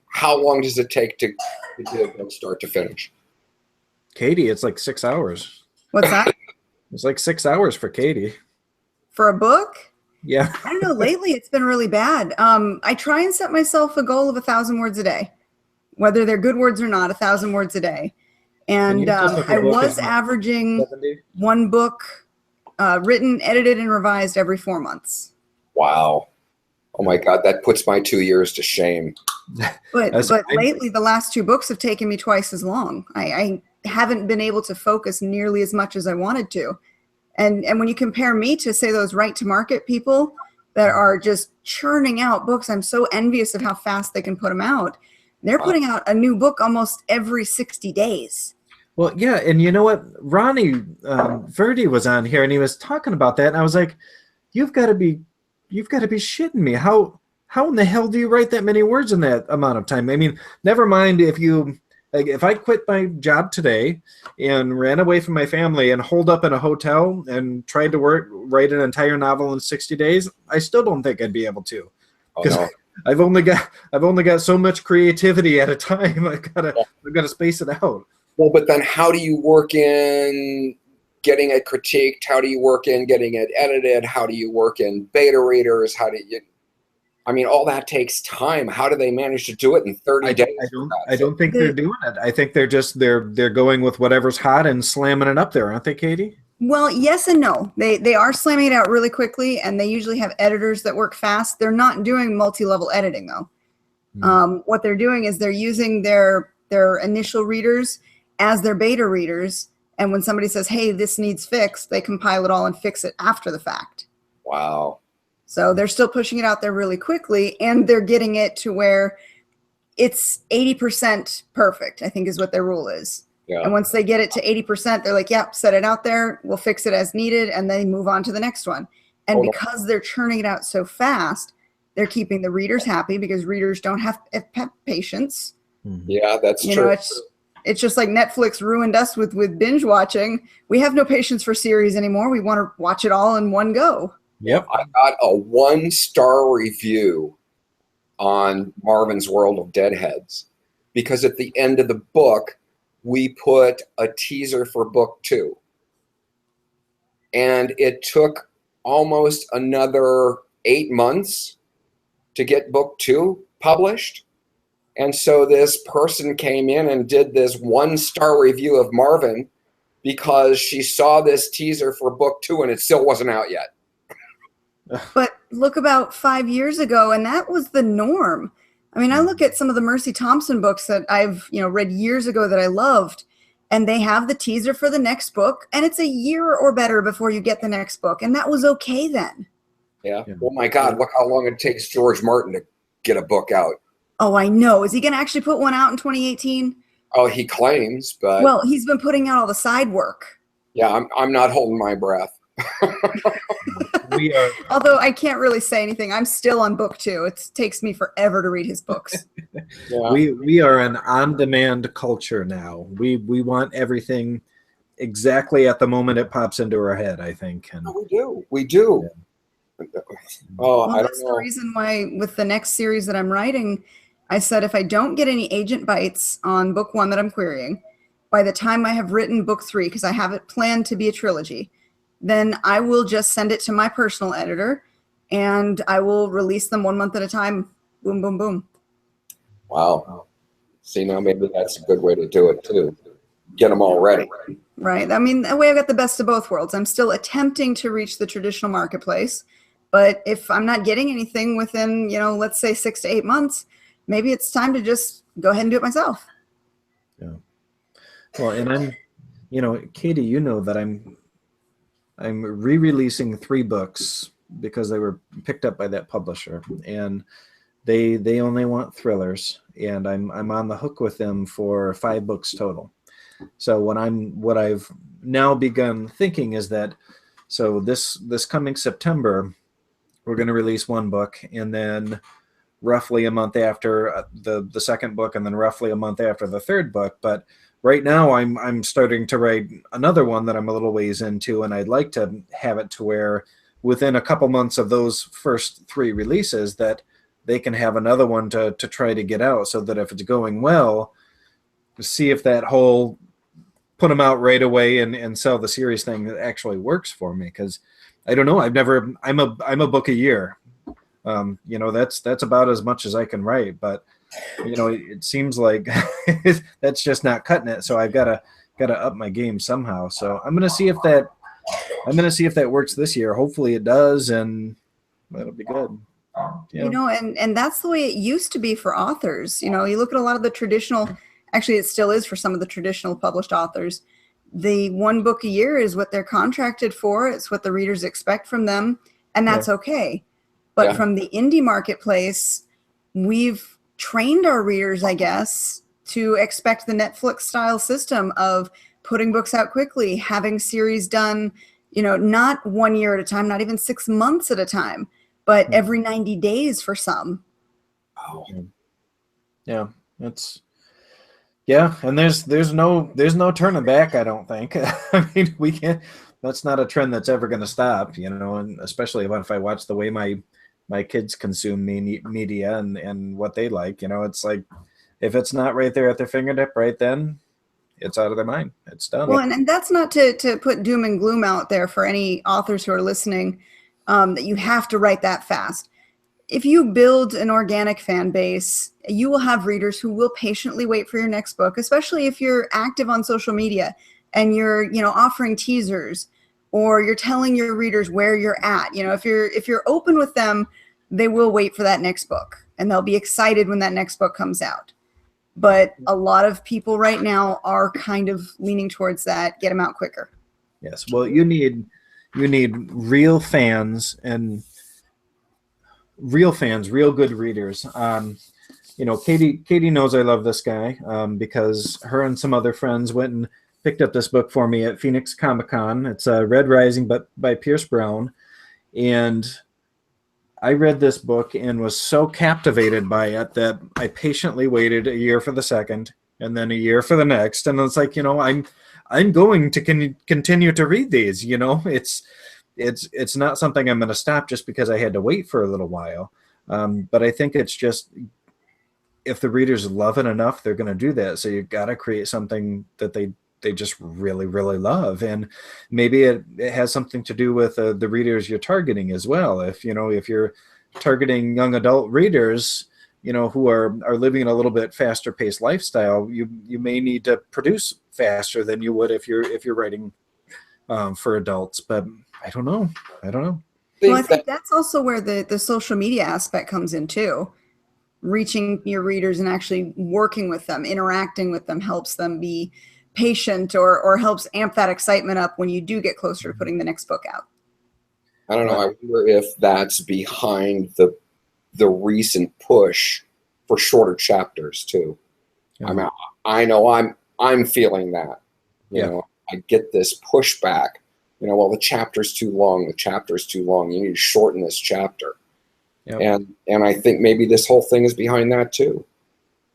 [SPEAKER 2] how long does it take to do it from start to finish?
[SPEAKER 3] Katie, it's like 6 hours.
[SPEAKER 1] What's that?
[SPEAKER 3] It's like 6 hours for Katie.
[SPEAKER 1] For a book?
[SPEAKER 3] Yeah.
[SPEAKER 1] I don't know. Lately, it's been really bad. I try and set myself a goal of 1,000 words a day, whether they're good words or not. 1,000 words a day, and I was averaging 1 book written, edited, and revised every 4 months.
[SPEAKER 2] Wow. Oh my God, that puts my 2 years to shame.
[SPEAKER 1] But lately, the last 2 books have taken me twice as long. I haven't been able to focus nearly as much as I wanted to. And when you compare me to, say, those right to market people that are just churning out books, I'm so envious of how fast they can put them out. They're putting out a new book almost every 60 days.
[SPEAKER 3] Well, yeah, and you know what? Ronnie Verdi was on here, and he was talking about that, and I was like, "You've got to be shitting me! How in the hell do you write that many words in that amount of time? I mean, never mind if I quit my job today and ran away from my family and holed up in a hotel and tried to write an entire novel in 60 days, I still don't think I'd be able to. Because I've only got so much creativity at a time. I've got to space it out.
[SPEAKER 2] Well, but then how do you work in getting it critiqued? How do you work in getting it edited? How do you work in beta readers? I mean, all that takes time. How do they manage to do it in 30 days?
[SPEAKER 3] I don't think they're doing it. I think they're going with whatever's hot and slamming it up there, aren't they, Katie?
[SPEAKER 1] Well, yes and no. They are slamming it out really quickly, and they usually have editors that work fast. They're not doing multi-level editing, though. What they're doing is they're using their initial readers as their beta readers, and when somebody says, hey, this needs fixed, they compile it all and fix it after the fact.
[SPEAKER 2] Wow.
[SPEAKER 1] So they're still pushing it out there really quickly, and they're getting it to where it's 80% perfect, I think is what their rule is.
[SPEAKER 2] Yeah.
[SPEAKER 1] And once they get it to 80%, they're like, yep, set it out there. We'll fix it as needed, and then move on to the next one. And because they're churning it out so fast, they're keeping the readers happy, because readers don't have patience.
[SPEAKER 2] Yeah, that's true.
[SPEAKER 1] It's just like Netflix ruined us with binge watching. We have no patience for series anymore. We want to watch it all in one go.
[SPEAKER 3] Yep.
[SPEAKER 2] I got a 1-star review on Marvin's World of Deadheads because at the end of the book, we put a teaser for book 2. And it took almost another 8 months to get book 2 published. And so this person came in and did this 1-star review of Marvin because she saw this teaser for book 2 and it still wasn't out yet.
[SPEAKER 1] But look about 5 years ago, and that was the norm. I mean, I look at some of the Mercy Thompson books that I've read years ago that I loved, and they have the teaser for the next book, and it's a year or better before you get the next book, and that was okay then.
[SPEAKER 2] Yeah. Oh my God, look how long it takes George Martin to get a book out.
[SPEAKER 1] Oh, I know. Is he going to actually put one out in 2018?
[SPEAKER 2] Oh, he claims, but
[SPEAKER 1] well, he's been putting out all the side work.
[SPEAKER 2] Yeah, I'm not holding my breath.
[SPEAKER 3] We are.
[SPEAKER 1] Although I can't really say anything. I'm still on book 2. It takes me forever to read his books.
[SPEAKER 2] Yeah.
[SPEAKER 3] We are an on-demand culture now. We want everything exactly at the moment it pops into our head, I think. And
[SPEAKER 2] we do.
[SPEAKER 3] Yeah.
[SPEAKER 2] Oh,
[SPEAKER 1] well,
[SPEAKER 2] I don't
[SPEAKER 1] that's
[SPEAKER 2] know.
[SPEAKER 1] the reason why with the next series that I'm writing, I said if I don't get any agent bites on book 1 that I'm querying, by the time I have written book 3, because I have it planned to be a trilogy, then I will just send it to my personal editor, and I will release them 1 month at a time. Boom, boom, boom.
[SPEAKER 2] Wow. See, now maybe that's a good way to do it too. Get them all ready.
[SPEAKER 1] Right. I mean, that way I've got the best of both worlds. I'm still attempting to reach the traditional marketplace, but if I'm not getting anything within, let's say 6 to 8 months, maybe it's time to just go ahead and do it myself.
[SPEAKER 3] Yeah. Well, and I'm, Katie, that I'm re-releasing 3 books because they were picked up by that publisher, and they only want thrillers, and I'm on the hook with them for 5 books total. So what I've now begun thinking is that, so this coming September, we're going to release 1 book, and then roughly a month after the second book, and then roughly a month after the 3rd book. But right now I'm starting to write another one that I'm a little ways into, and I'd like to have it to where within a couple months of those first 3 releases that they can have another one to try to get out, so that if it's going well, see if that whole put them out right away and sell the series thing that actually works for me. Because I don't know, I'm a book a year. That's about as much as I can write, but it seems like that's just not cutting it. So I've got to up my game somehow. So I'm gonna see if that works this year. Hopefully it does, and that'll be good. Yeah.
[SPEAKER 1] And that's the way it used to be for authors. You look at a lot of the traditional actually it still is for some of the traditional published authors. The one book a year is what they're contracted for. It's what the readers expect from them, and that's okay. But
[SPEAKER 2] Yeah.
[SPEAKER 1] from the indie marketplace, we've trained our readers, I guess, to expect the Netflix style system of putting books out quickly, having series done, not 1 year at a time, not even 6 months at a time, but every 90 days for some.
[SPEAKER 2] Oh.
[SPEAKER 3] Yeah, and there's no turning back, I don't think. I mean, we can't. That's not a trend that's ever going to stop, and especially if I watch the way my kids consume media and what they like, it's like, if it's not right there at their fingertip right then, it's out of their mind. It's done.
[SPEAKER 1] Well, and that's not to put doom and gloom out there for any authors who are listening, that you have to write that fast. If you build an organic fan base, you will have readers who will patiently wait for your next book, especially if you're active on social media and you're, offering teasers, or you're telling your readers where you're at. If you're open with them, they will wait for that next book, and they'll be excited when that next book comes out. But a lot of people right now are kind of leaning towards that, get them out quicker.
[SPEAKER 3] Yes. Well, you need real fans, and real good readers. Katie knows I love this guy, because her and some other friends went and picked up this book for me at Phoenix Comic-Con. It's Red Rising, but by Pierce Brown. And I read this book and was so captivated by it that I patiently waited a year for the second, and then a year for the next. And it's like, I'm going to continue to read these. It's not something I'm going to stop just because I had to wait for a little while. But I think it's just, if the readers love it enough, they're going to do that. So you've got to create something that they just really, really love. And maybe it has something to do with the readers you're targeting as well. If you're targeting young adult readers, who are living in a little bit faster paced lifestyle, you may need to produce faster than you would if you're writing for adults. But I don't know.
[SPEAKER 1] Well, I think that's also where the social media aspect comes in too. Reaching your readers and actually working with them, interacting with them, helps them be patient, or helps amp that excitement up when you do get closer to putting the next book out.
[SPEAKER 2] I don't know. I wonder if that's behind the recent push for shorter chapters too.
[SPEAKER 3] Yeah.
[SPEAKER 2] I mean, I know I'm feeling that. I get this pushback. Well, the chapter's too long. The chapter's too long. You need to shorten this chapter. Yep. And I think maybe this whole thing is behind that too.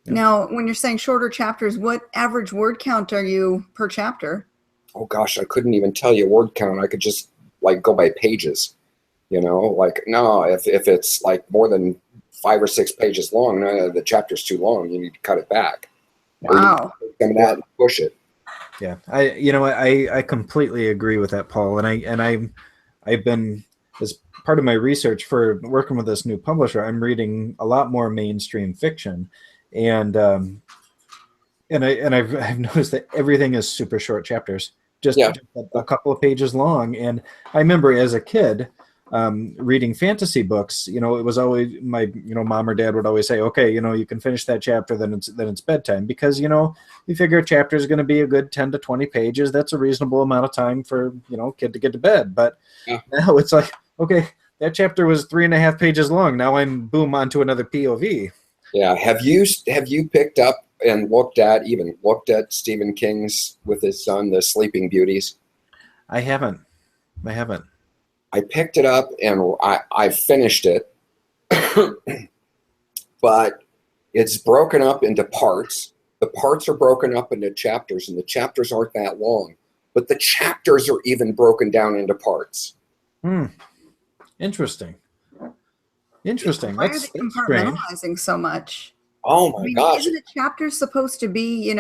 [SPEAKER 1] Now, when you're saying shorter chapters, what average word count are you per chapter?
[SPEAKER 2] Oh gosh, I couldn't even tell you word count. I could just go by pages. No, if it's more than 5 or 6 pages long, no, the chapter's too long. You need to cut it back.
[SPEAKER 1] Wow.
[SPEAKER 2] Some of that and push it.
[SPEAKER 3] Yeah, I completely agree with that, Paul. And I've been, as part of my research for working with this new publisher, I'm reading a lot more mainstream fiction, and I've noticed that everything is super short chapters, just a couple of pages long. And I remember as a kid, reading fantasy books, it was always my, mom or dad would always say, okay, you can finish that chapter, then it's bedtime, because, you figure a chapter is going to be a good 10 to 20 pages. That's a reasonable amount of time for, kid to get to bed. But now it's like, okay, that chapter was 3.5 pages long. Now I'm on to another POV.
[SPEAKER 2] Yeah. Have you picked up and looked at Stephen King's with his son, The Sleeping Beauties?
[SPEAKER 3] I haven't.
[SPEAKER 2] I picked it up and I finished it, but it's broken up into parts. The parts are broken up into chapters, and the chapters aren't that long, but the chapters are even broken down into parts.
[SPEAKER 3] Interesting.
[SPEAKER 1] Why
[SPEAKER 3] That's
[SPEAKER 1] are they compartmentalizing
[SPEAKER 3] strange.
[SPEAKER 1] So much?
[SPEAKER 2] Oh my gosh.
[SPEAKER 1] Isn't a chapter supposed to be,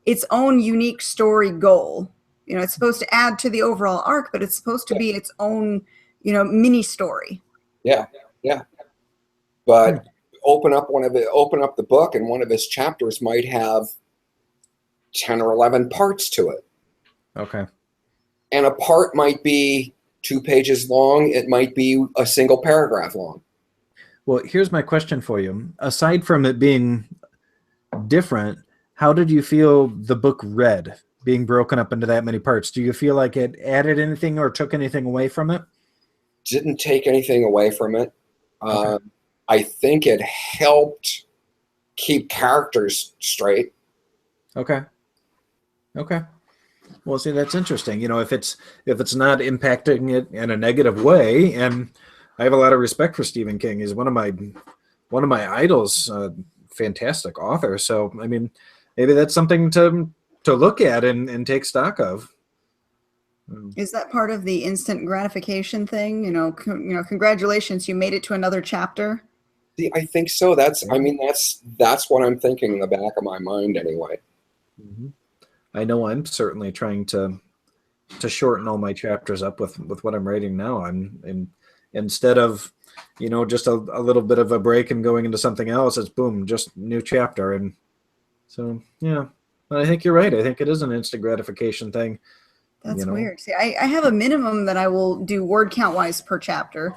[SPEAKER 1] its own unique story goal? It's supposed to add to the overall arc, but it's supposed to be its own, mini story.
[SPEAKER 2] Yeah. But open up the book, and one of his chapters might have 10 or 11 parts to it.
[SPEAKER 3] Okay.
[SPEAKER 2] And a part might be 2 pages long. It might be a single paragraph long.
[SPEAKER 3] Well, here's my question for you. Aside from it being different, how did you feel the book read, being broken up into that many parts? Do you feel like it added anything or took anything away from it?
[SPEAKER 2] Didn't take anything away from it.
[SPEAKER 3] Okay.
[SPEAKER 2] I think it helped keep characters straight.
[SPEAKER 3] Okay. Well, see, that's interesting. If it's not impacting it in a negative way, and I have a lot of respect for Stephen King. He's one of my idols, fantastic author. So, I mean, maybe that's something to look at and take stock of.
[SPEAKER 1] Is that part of the instant gratification thing? Congratulations, you made it to another chapter.
[SPEAKER 2] See, I think so. That's what I'm thinking in the back of my mind anyway.
[SPEAKER 3] Mm-hmm. I know I'm certainly trying to shorten all my chapters up with what I'm writing now. Instead of, just a little bit of a break and going into something else, it's boom, just new chapter. And so, yeah, but I think you're right. I think it is an instant gratification thing.
[SPEAKER 1] That's weird. See, I have a minimum that I will do word count wise per chapter.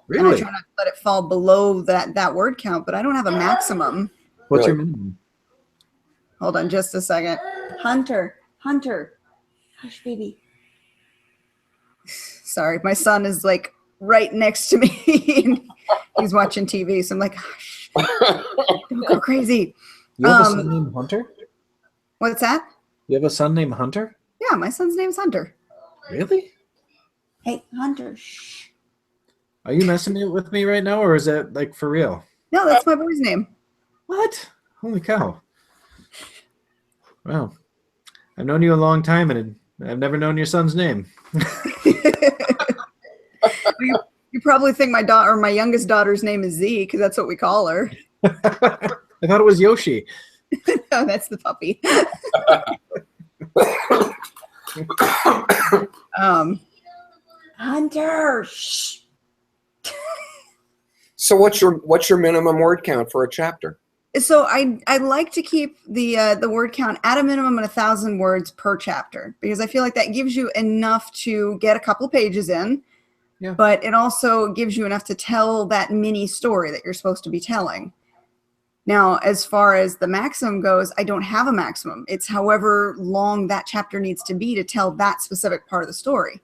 [SPEAKER 3] Really?
[SPEAKER 1] And I try not to let it fall below that word count, but I don't have a maximum.
[SPEAKER 3] What's
[SPEAKER 2] Really?
[SPEAKER 3] your minimum?
[SPEAKER 1] Hold on just a second. Hunter. Hush, baby. Sorry, my son is like right next to me. And he's watching TV, so I'm like, hush, don't go crazy.
[SPEAKER 3] You have a son named Hunter?
[SPEAKER 1] What's that?
[SPEAKER 3] You have a son named Hunter?
[SPEAKER 1] Yeah, my son's name's Hunter.
[SPEAKER 3] Really?
[SPEAKER 1] Hey, Hunter, shh.
[SPEAKER 3] Are you messing with me right now, or is that like for real?
[SPEAKER 1] No, that's my boy's name.
[SPEAKER 3] What? Holy cow. Wow. I've known you a long time, and I've never known your son's name.
[SPEAKER 1] You probably think my youngest daughter's name is Z, because that's what we call her.
[SPEAKER 3] I thought it was Yoshi.
[SPEAKER 1] No, that's the puppy. Hunter, shh.
[SPEAKER 2] So what's your minimum word count for a chapter?
[SPEAKER 1] So I like to keep the word count at a minimum of 1,000 words per chapter, because I feel like that gives you enough to get a couple of pages in,
[SPEAKER 3] Yeah.
[SPEAKER 1] but it also gives you enough to tell that mini story that you're supposed to be telling. Now, as far as the maximum goes, I don't have a maximum. It's however long that chapter needs to be to tell that specific part of the story.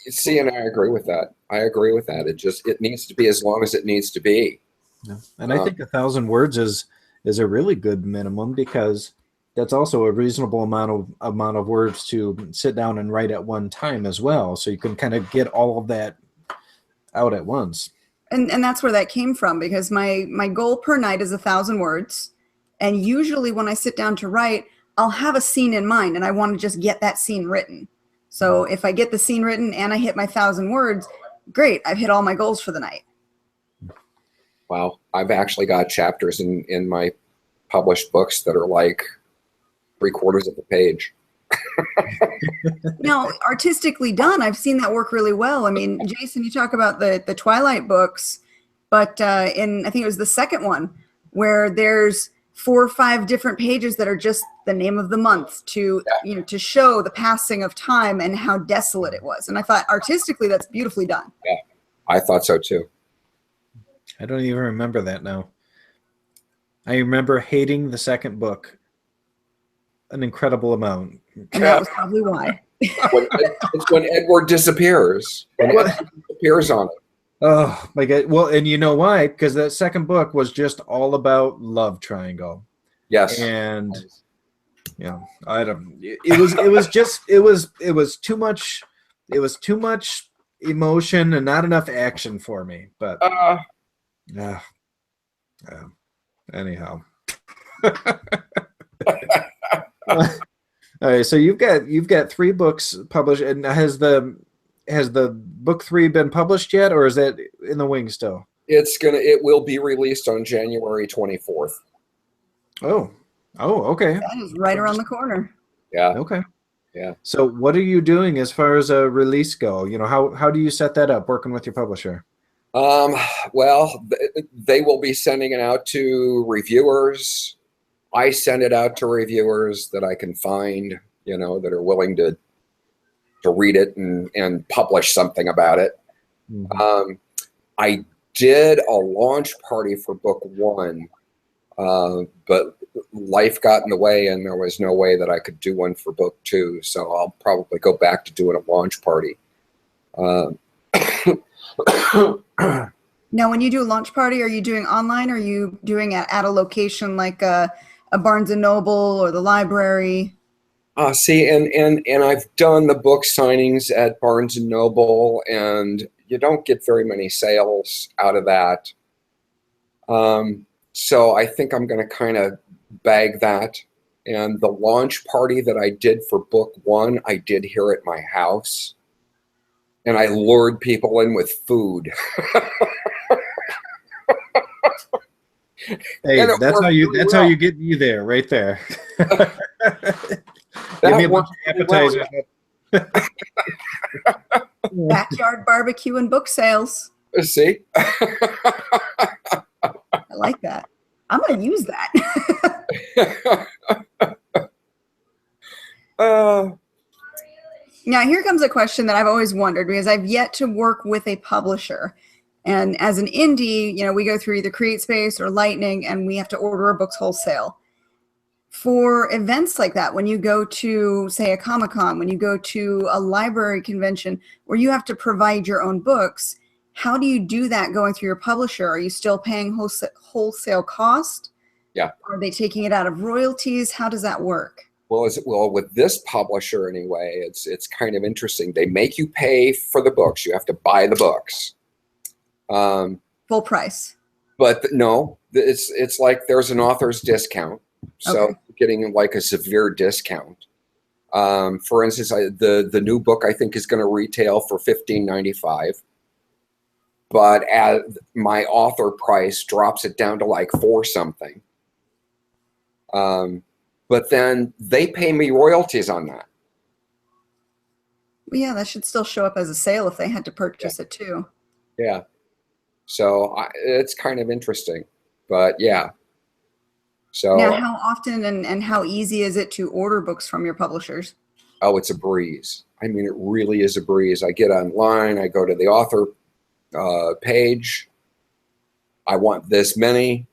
[SPEAKER 2] See, and I agree with that. It needs to be as long as it needs to be.
[SPEAKER 3] Yeah. And I think 1,000 words is a really good minimum, because that's also a reasonable amount of words to sit down and write at one time as well. So you can kind of get all of that out at once.
[SPEAKER 1] And that's where that came from, because my goal per night is 1,000 words. And usually when I sit down to write, I'll have a scene in mind and I want to just get that scene written. So if I get the scene written and I hit my 1,000 words, great, I've hit all my goals for the night.
[SPEAKER 2] Wow. I've actually got chapters in my published books that are like 3/4 of a page.
[SPEAKER 1] Now, artistically done, I've seen that work really well. I mean, Jason, you talk about the Twilight books, but I think it was the second one, where there's 4 or 5 different pages that are just the name of the month to show the passing of time and how desolate it was. And I thought artistically that's beautifully done.
[SPEAKER 2] Yeah, I thought so too.
[SPEAKER 3] I don't even remember that now. I remember hating the second book an incredible amount.
[SPEAKER 1] And that was probably why.
[SPEAKER 2] It's when Edward disappears. When Edward disappears on it.
[SPEAKER 3] Oh my God. Well, and you know why? Because that second book was just all about love triangle.
[SPEAKER 2] Yes.
[SPEAKER 3] And it was too much emotion and not enough action for me. But anyhow. All right, so you've got 3 books published, and has the book 3 been published yet, or is that in the wings still?
[SPEAKER 2] It will be released on January 24th.
[SPEAKER 3] Oh, okay.
[SPEAKER 1] That is right around the corner.
[SPEAKER 2] Yeah.
[SPEAKER 3] Okay.
[SPEAKER 2] Yeah.
[SPEAKER 3] So what are you doing as far as a release go? How do you set that up working with your publisher?
[SPEAKER 2] Well, they will be sending it out to reviewers. I send it out to reviewers that I can find, that are willing to read it and publish something about it.
[SPEAKER 3] Mm-hmm.
[SPEAKER 2] I did a launch party for book 1 But life got in the way, and there was no way that I could do one for book 2. So I'll probably go back to doing a launch party.
[SPEAKER 1] Now, when you do a launch party, are you doing online, or are you doing it at a location like a Barnes and Noble or the library?
[SPEAKER 2] See, and I've done the book signings at Barnes and Noble, and you don't get very many sales out of that. So I think I'm going to kind of bag that. And the launch party that I did for book 1, I did here at my house, and I lured people in with food.
[SPEAKER 3] Hey, that's how you get me there, right there. Give me a bunch of appetizers.
[SPEAKER 1] Backyard barbecue and book sales.
[SPEAKER 2] See?
[SPEAKER 1] I like that. I'm going to use that. Now, here comes a question that I've always wondered, because I've yet to work with a publisher. And as an indie, we go through either CreateSpace or Lightning, and we have to order our books wholesale. For events like that, when you go to, say, a Comic-Con, when you go to a library convention where you have to provide your own books, how do you do that going through your publisher? Are you still paying wholesale cost?
[SPEAKER 2] Yeah.
[SPEAKER 1] Are they taking it out of royalties? How does that work?
[SPEAKER 2] Well, with this publisher anyway, it's kind of interesting. They make you pay for the books. You have to buy the books.
[SPEAKER 1] Full price.
[SPEAKER 2] But no, it's like there's an author's discount. So
[SPEAKER 1] Okay.
[SPEAKER 2] getting like a severe discount. For instance, the new book I think is going to retail for $15.95, but at my author price drops it down to like $4 something. But then they pay me royalties on that.
[SPEAKER 1] Well, yeah, that should still show up as a sale if they had to purchase it too.
[SPEAKER 2] Yeah. So it's kind of interesting, but yeah. So
[SPEAKER 1] Now, how often and how easy is it to order books from your publishers?
[SPEAKER 2] oh, it's a breeze. I mean, it really is a breeze. I get online, I go to the author page. I want this many,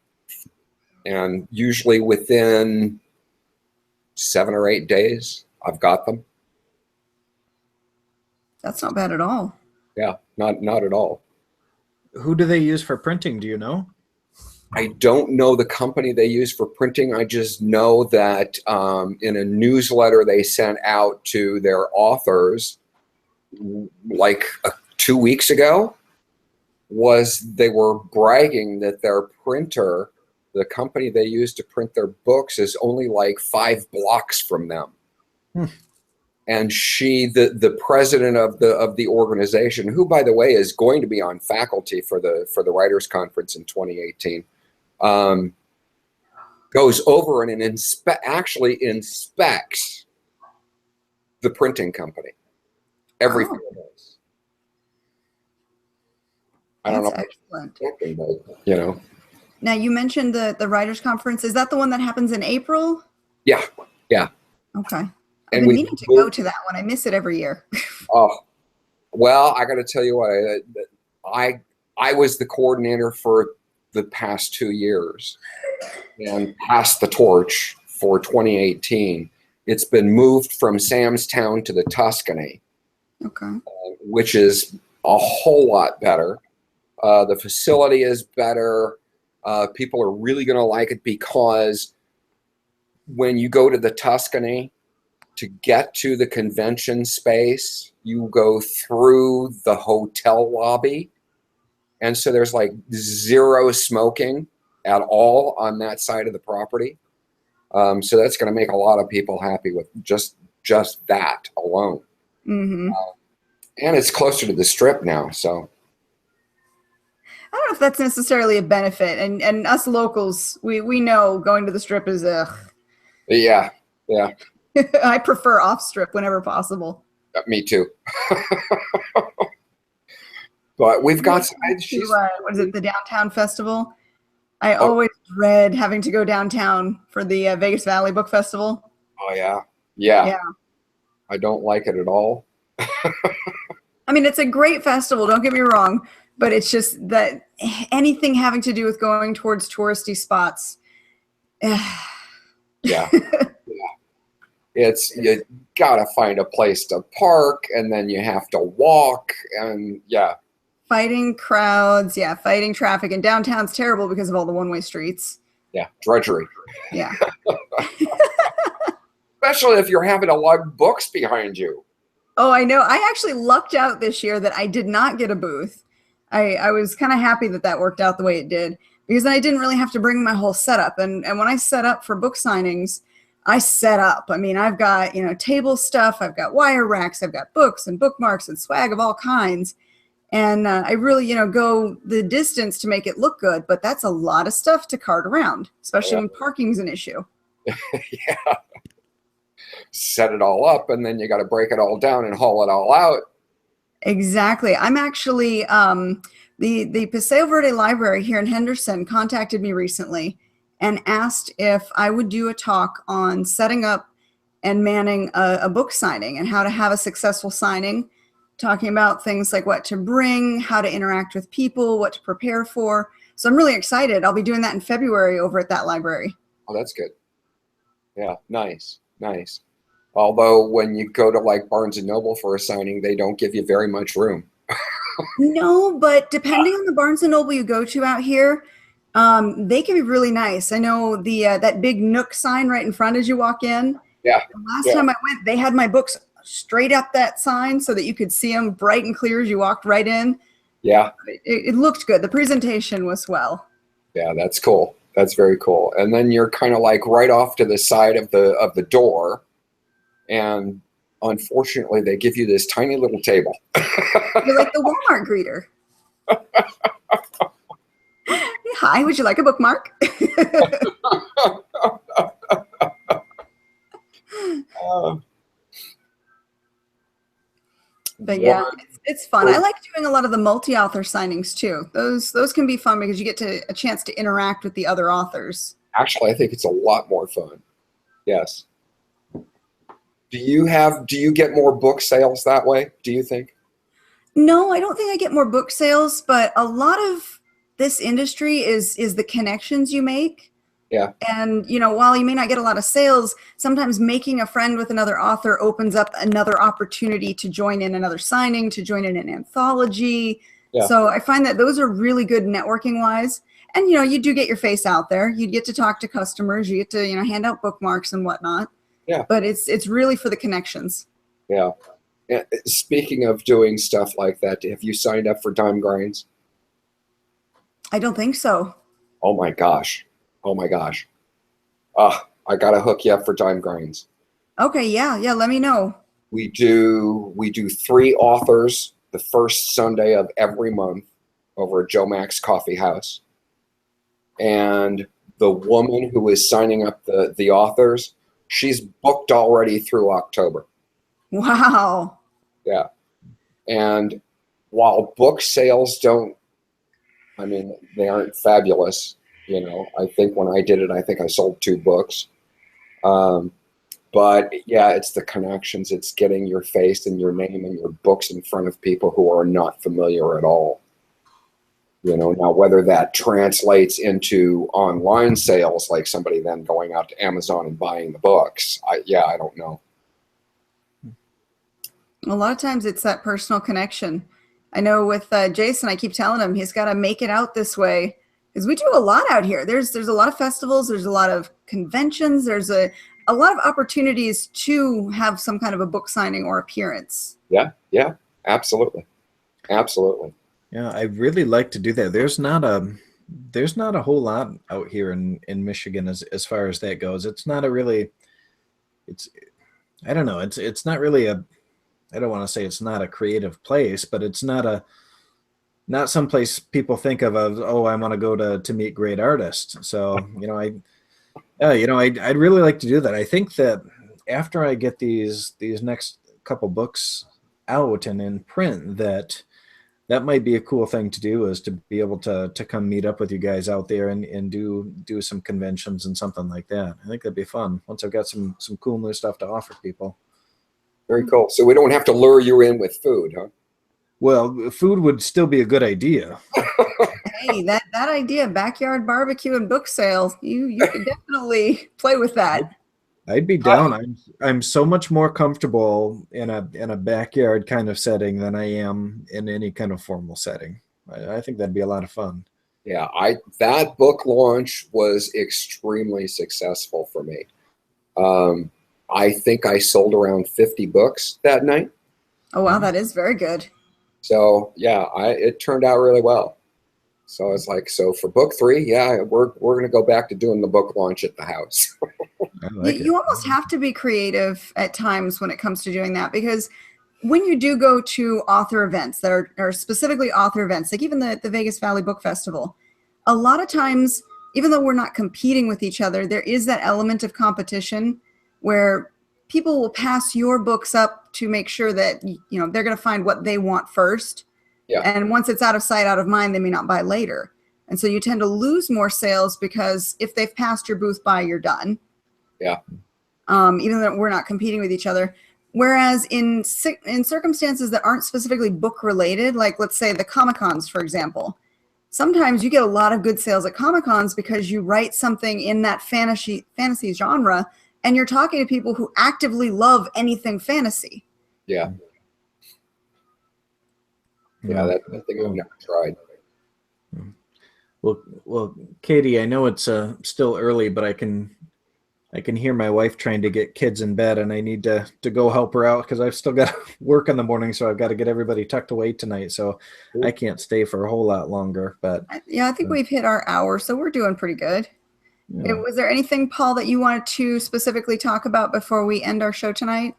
[SPEAKER 2] and usually within 7 or 8 days, I've got them.
[SPEAKER 1] That's not bad at all.
[SPEAKER 2] Yeah, not at all.
[SPEAKER 3] Who do they use for printing? Do you know?
[SPEAKER 2] I don't know the company they use for printing. I just know that in a newsletter they sent out to their authors like 2 weeks ago, they were bragging that their printer, the company they use to print their books, is only like 5 blocks from them. And she, the president of the organization, who by the way is going to be on faculty for the Writers Conference in 2018, goes over and actually inspects the printing company every 4 days. I don't know.
[SPEAKER 1] Excellent.
[SPEAKER 2] But,
[SPEAKER 1] Now, you mentioned the Writers Conference. Is that the one that happens in April?
[SPEAKER 2] Yeah.
[SPEAKER 1] Okay.
[SPEAKER 2] And
[SPEAKER 1] I've been
[SPEAKER 2] we
[SPEAKER 1] meaning to go to that one. I miss it every year.
[SPEAKER 2] Oh, well, I got to tell you what, I was the coordinator for the past 2 years and passed the torch for 2018. It's been moved from Sam's Town to the Tuscany,
[SPEAKER 1] Okay.
[SPEAKER 2] which is a whole lot better. The facility is better. People are really going to like it because when you go to the Tuscany, to get to the convention space, you go through the hotel lobby. And so there's like 0 smoking at all on that side of the property. So that's going to make a lot of people happy with just that alone.
[SPEAKER 1] Mm-hmm.
[SPEAKER 2] And it's closer to the Strip now. So
[SPEAKER 1] I don't know if that's necessarily a benefit. And us locals, we know going to the Strip is
[SPEAKER 2] yeah.
[SPEAKER 1] I prefer off Strip whenever possible.
[SPEAKER 2] Me too. But we've got
[SPEAKER 1] what is it, the Downtown Festival? I always dread having to go downtown for the Vegas Valley Book Festival.
[SPEAKER 2] Oh yeah. I don't like it at all.
[SPEAKER 1] I mean, it's a great festival, don't get me wrong, but it's just that anything having to do with going towards touristy spots,
[SPEAKER 2] Yeah. It's, you gotta find a place to park, and then you have to walk, and yeah.
[SPEAKER 1] Fighting crowds, yeah, fighting traffic, and downtown's terrible because of all the one-way streets.
[SPEAKER 2] Yeah, drudgery.
[SPEAKER 1] Yeah.
[SPEAKER 2] Especially if you're having to lug books behind you.
[SPEAKER 1] Oh, I know. I actually lucked out this year that I did not get a booth. I was kind of happy that that worked out the way it did, because then I didn't really have to bring my whole setup. And when I set up for book signings, I set up. I mean, I've got, table stuff, I've got wire racks, I've got books and bookmarks and swag of all kinds. And I really, go the distance to make it look good, but that's a lot of stuff to cart around, especially when parking's an issue.
[SPEAKER 2] Yeah. Set it all up, and then you got to break it all down and haul it all out.
[SPEAKER 1] Exactly. I'm actually, the Paseo Verde Library here in Henderson contacted me recently and asked if I would do a talk on setting up and manning a book signing and how to have a successful signing, talking about things like what to bring, how to interact with people, what to prepare for. So I'm really excited. I'll be doing that in February over at that library.
[SPEAKER 2] Oh, that's good. Yeah, nice. Although when you go to like Barnes and Noble for a signing, they don't give you very much room.
[SPEAKER 1] No, but depending on the Barnes and Noble you go to out here, they can be really nice. I know the that big Nook sign right in front as you walk in.
[SPEAKER 2] Yeah.
[SPEAKER 1] The last time I went, they had my books straight up that sign so that you could see them bright and clear as you walked right in.
[SPEAKER 2] Yeah.
[SPEAKER 1] It looked good. The presentation was swell.
[SPEAKER 2] Yeah, that's cool. That's very cool. And then you're kind of like right off to the side of the door, and unfortunately, they give you this tiny little table.
[SPEAKER 1] You're like the Walmart greeter. Hi, would you like a bookmark? But yeah, it's fun. I like doing a lot of the multi-author signings too. Those can be fun because you get a chance to interact with the other authors.
[SPEAKER 2] Actually, I think it's a lot more fun. Yes. Do you get more book sales that way, do you think?
[SPEAKER 1] No, I don't think I get more book sales, but a lot of this industry is the connections you make.
[SPEAKER 2] Yeah.
[SPEAKER 1] And, while you may not get a lot of sales, sometimes making a friend with another author opens up another opportunity to join in another signing, to join in an anthology. Yeah. So I find that those are really good networking wise. And, you do get your face out there. You get to talk to customers. You get to, hand out bookmarks and whatnot.
[SPEAKER 2] Yeah.
[SPEAKER 1] But it's really for the connections.
[SPEAKER 2] Yeah. Speaking of doing stuff like that, have you signed up for Dime Grinds?
[SPEAKER 1] I don't think so.
[SPEAKER 2] Oh my gosh. I gotta hook you up for Dime Grinds.
[SPEAKER 1] Okay, yeah, let me know.
[SPEAKER 2] We do 3 authors the first Sunday of every month over at Joe Mack's Coffee House. And the woman who is signing up the authors, she's booked already through October.
[SPEAKER 1] Wow.
[SPEAKER 2] Yeah. And while book sales they aren't fabulous. I think when I did it, I think I sold 2 books. But yeah, it's the connections. It's getting your face and your name and your books in front of people who are not familiar at all. Now whether that translates into online sales, like somebody then going out to Amazon and buying the books, I don't know.
[SPEAKER 1] A lot of times it's that personal connection. I know with Jason, I keep telling him he's got to make it out this way because we do a lot out here. There's a lot of festivals. There's a lot of conventions. There's a lot of opportunities to have some kind of a book signing or appearance.
[SPEAKER 2] Yeah, absolutely.
[SPEAKER 3] Yeah, I really like to do that. There's not a whole lot out here in Michigan as far as that goes. It's not a really, I don't know. It's not really I don't want to say it's not a creative place, but it's not some place people think of as, oh, I want to go to meet great artists. So, I'd really like to do that. I think that after I get these next couple books out and in print, that might be a cool thing to do, is to be able to come meet up with you guys out there and do some conventions and something like that. I think that'd be fun once I've got some cool new stuff to offer people.
[SPEAKER 2] Very cool. So we don't have to lure you in with food, huh?
[SPEAKER 3] Well, food would still be a good idea.
[SPEAKER 1] Hey, that idea, backyard barbecue and book sale, you could definitely play with that.
[SPEAKER 3] I'd be down. I'm so much more comfortable in a backyard kind of setting than I am in any kind of formal setting. I think that'd be a lot of fun.
[SPEAKER 2] Yeah, that book launch was extremely successful for me. I think I sold around 50 books that night.
[SPEAKER 1] Oh wow, that is very good.
[SPEAKER 2] So yeah, it turned out really well. So it's like, so for book 3, yeah, we're going to go back to doing the book launch at the house.
[SPEAKER 3] I like
[SPEAKER 1] You
[SPEAKER 3] it.
[SPEAKER 1] almost have to be creative at times when it comes to doing that, because when you do go to author events that are specifically author events, like even the Vegas Valley Book Festival, a lot of times, even though we're not competing with each other, there is that element of competition where people will pass your books up to make sure that they're going to find what they want first.
[SPEAKER 2] Yeah.
[SPEAKER 1] And once it's out of sight, out of mind, they may not buy later. And so you tend to lose more sales because if they've passed your booth by, you're done.
[SPEAKER 2] Yeah.
[SPEAKER 1] Even though we're not competing with each other. Whereas in circumstances that aren't specifically book related, like let's say the Comic-Cons, for example, sometimes you get a lot of good sales at Comic-Cons because you write something in that fantasy genre and you're talking to people who actively love anything fantasy.
[SPEAKER 2] Yeah. Yeah, that's the thing I've never tried.
[SPEAKER 3] Well, Katie, I know it's still early, but I can hear my wife trying to get kids in bed, and I need to go help her out because I've still got to work in the morning, so I've got to get everybody tucked away tonight. So I can't stay for a whole lot longer. But
[SPEAKER 1] yeah, I think we've hit our hour, so we're doing pretty good.
[SPEAKER 3] yeah.
[SPEAKER 1] Was there anything, Paul, that you wanted to specifically talk about before we end our show tonight?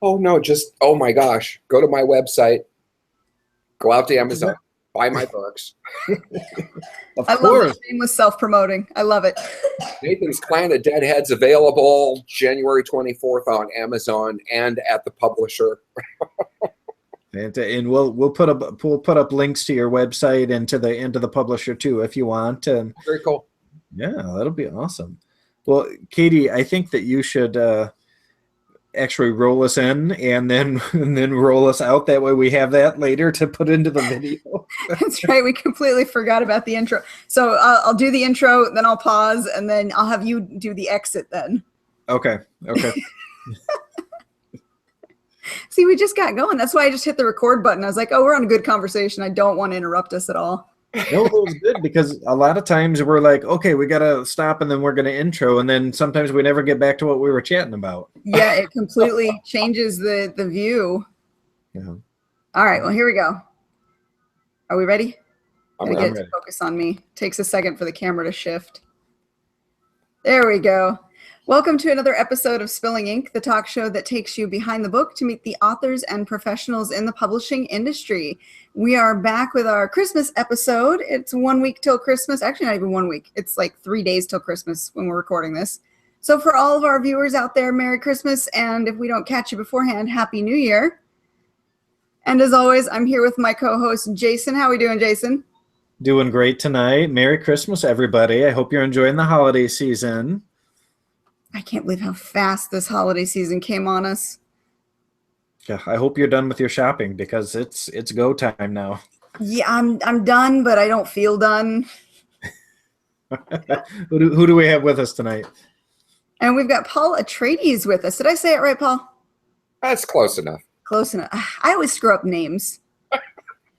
[SPEAKER 2] Oh no, oh my gosh, go to my website, go out to Amazon, buy my books.
[SPEAKER 3] Of
[SPEAKER 1] I love
[SPEAKER 3] course.
[SPEAKER 1] the shameless self-promoting. I love it.
[SPEAKER 2] Nathan's Clan of Deadheads available January 24th on Amazon and at the publisher.
[SPEAKER 3] And we'll put up links to your website and to the publisher too if you want. And
[SPEAKER 2] Very cool.
[SPEAKER 3] yeah, that'll be awesome. Well, Katie, I think that you should actually roll us in and then roll us out. That way we have that later to put into the video.
[SPEAKER 1] That's right. We completely forgot about the intro. So I'll do the intro, then I'll pause, and then I'll have you do the exit then.
[SPEAKER 3] Okay.
[SPEAKER 1] See, we just got going. That's why I just hit the record button. I was like, oh, we're on a good conversation. I don't want to interrupt us at all.
[SPEAKER 3] No, it was good because a lot of times we're like, okay, we got to stop and then we're going to intro. And then sometimes we never get back to what we were chatting about.
[SPEAKER 1] Yeah, it completely changes the view.
[SPEAKER 3] Yeah.
[SPEAKER 1] All right, well, here we go. Are we ready?
[SPEAKER 2] I'm
[SPEAKER 1] Gotta get it to focus on me. Takes a second for the camera to shift. There we go. Welcome to another episode of Spilling Ink, the talk show that takes you behind the book to meet the authors and professionals in the publishing industry. We are back with our Christmas episode. It's 1 week till Christmas. Actually, not even 1 week. It's like 3 days till Christmas when we're recording this. So for all of our viewers out there, Merry Christmas. And if we don't catch you beforehand, Happy New Year. And as always, I'm here with my co-host, Jason. How are we doing, Jason?
[SPEAKER 3] Doing great tonight. Merry Christmas, everybody. I hope you're enjoying the holiday season.
[SPEAKER 1] I can't believe how fast this holiday season came on us.
[SPEAKER 3] Yeah, I hope you're done with your shopping because it's go time now.
[SPEAKER 1] Yeah, I'm done, but I don't feel done.
[SPEAKER 3] Who do we have with us tonight?
[SPEAKER 1] And we've got Paul Atreides with us. Did I say it right, Paul?
[SPEAKER 2] That's close enough.
[SPEAKER 1] Close enough. I always screw up names.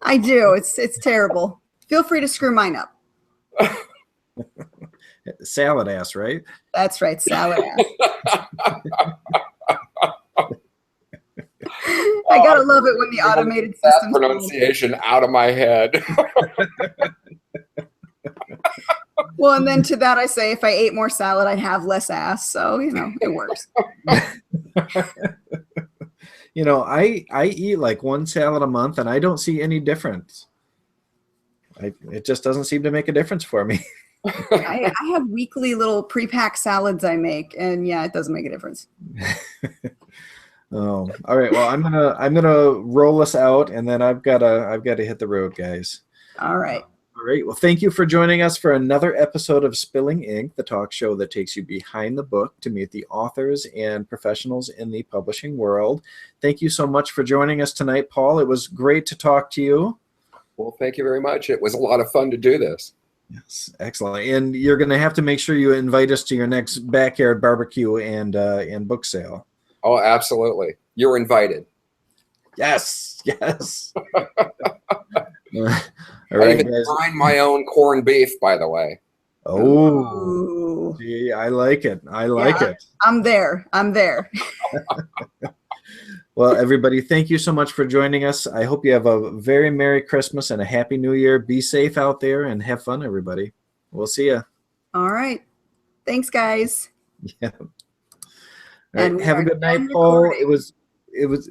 [SPEAKER 1] I do. It's terrible. Feel free to screw mine up.
[SPEAKER 3] Salad ass, right?
[SPEAKER 1] That's right, salad ass. I gotta love it when the automated
[SPEAKER 2] That
[SPEAKER 1] system.
[SPEAKER 2] pronunciation out of my head.
[SPEAKER 1] Well, and then to that I say, if I ate more salad, I'd have less ass. So it works.
[SPEAKER 3] I eat like one salad a month, and I don't see any difference. It just doesn't seem to make a difference for me.
[SPEAKER 1] I have weekly little pre-packed salads I make, and yeah, it doesn't make a difference.
[SPEAKER 3] Oh, all right. Well, I'm gonna roll us out, and then I've gotta hit the road, guys.
[SPEAKER 1] All right.
[SPEAKER 3] All right. Well, thank you for joining us for another episode of Spilling Ink, the talk show that takes you behind the book to meet the authors and professionals in the publishing world. Thank you so much for joining us tonight, Paul. It was great to talk to you.
[SPEAKER 2] Well, thank you very much. It was a lot of fun to do this.
[SPEAKER 3] Yes, excellent. And you're going to have to make sure you invite us to your next backyard barbecue and book sale.
[SPEAKER 2] Oh, absolutely. You're invited.
[SPEAKER 3] Yes, yes. All
[SPEAKER 2] I
[SPEAKER 3] right,
[SPEAKER 2] even
[SPEAKER 3] guys.
[SPEAKER 2] grind my own corned beef, by the way.
[SPEAKER 3] Oh,
[SPEAKER 1] Ooh.
[SPEAKER 3] gee, I like it. I like
[SPEAKER 1] Yeah.
[SPEAKER 3] it.
[SPEAKER 1] I'm there. I'm there.
[SPEAKER 3] Well, everybody, thank you so much for joining us. I hope you have a very Merry Christmas and a Happy New Year. Be safe out there and have fun, everybody. We'll see you.
[SPEAKER 1] All right. Thanks, guys.
[SPEAKER 3] Yeah. All
[SPEAKER 1] And
[SPEAKER 3] right.
[SPEAKER 1] we
[SPEAKER 3] Have a
[SPEAKER 1] are
[SPEAKER 3] good night,
[SPEAKER 1] done
[SPEAKER 3] Paul.
[SPEAKER 1] recording.
[SPEAKER 3] It was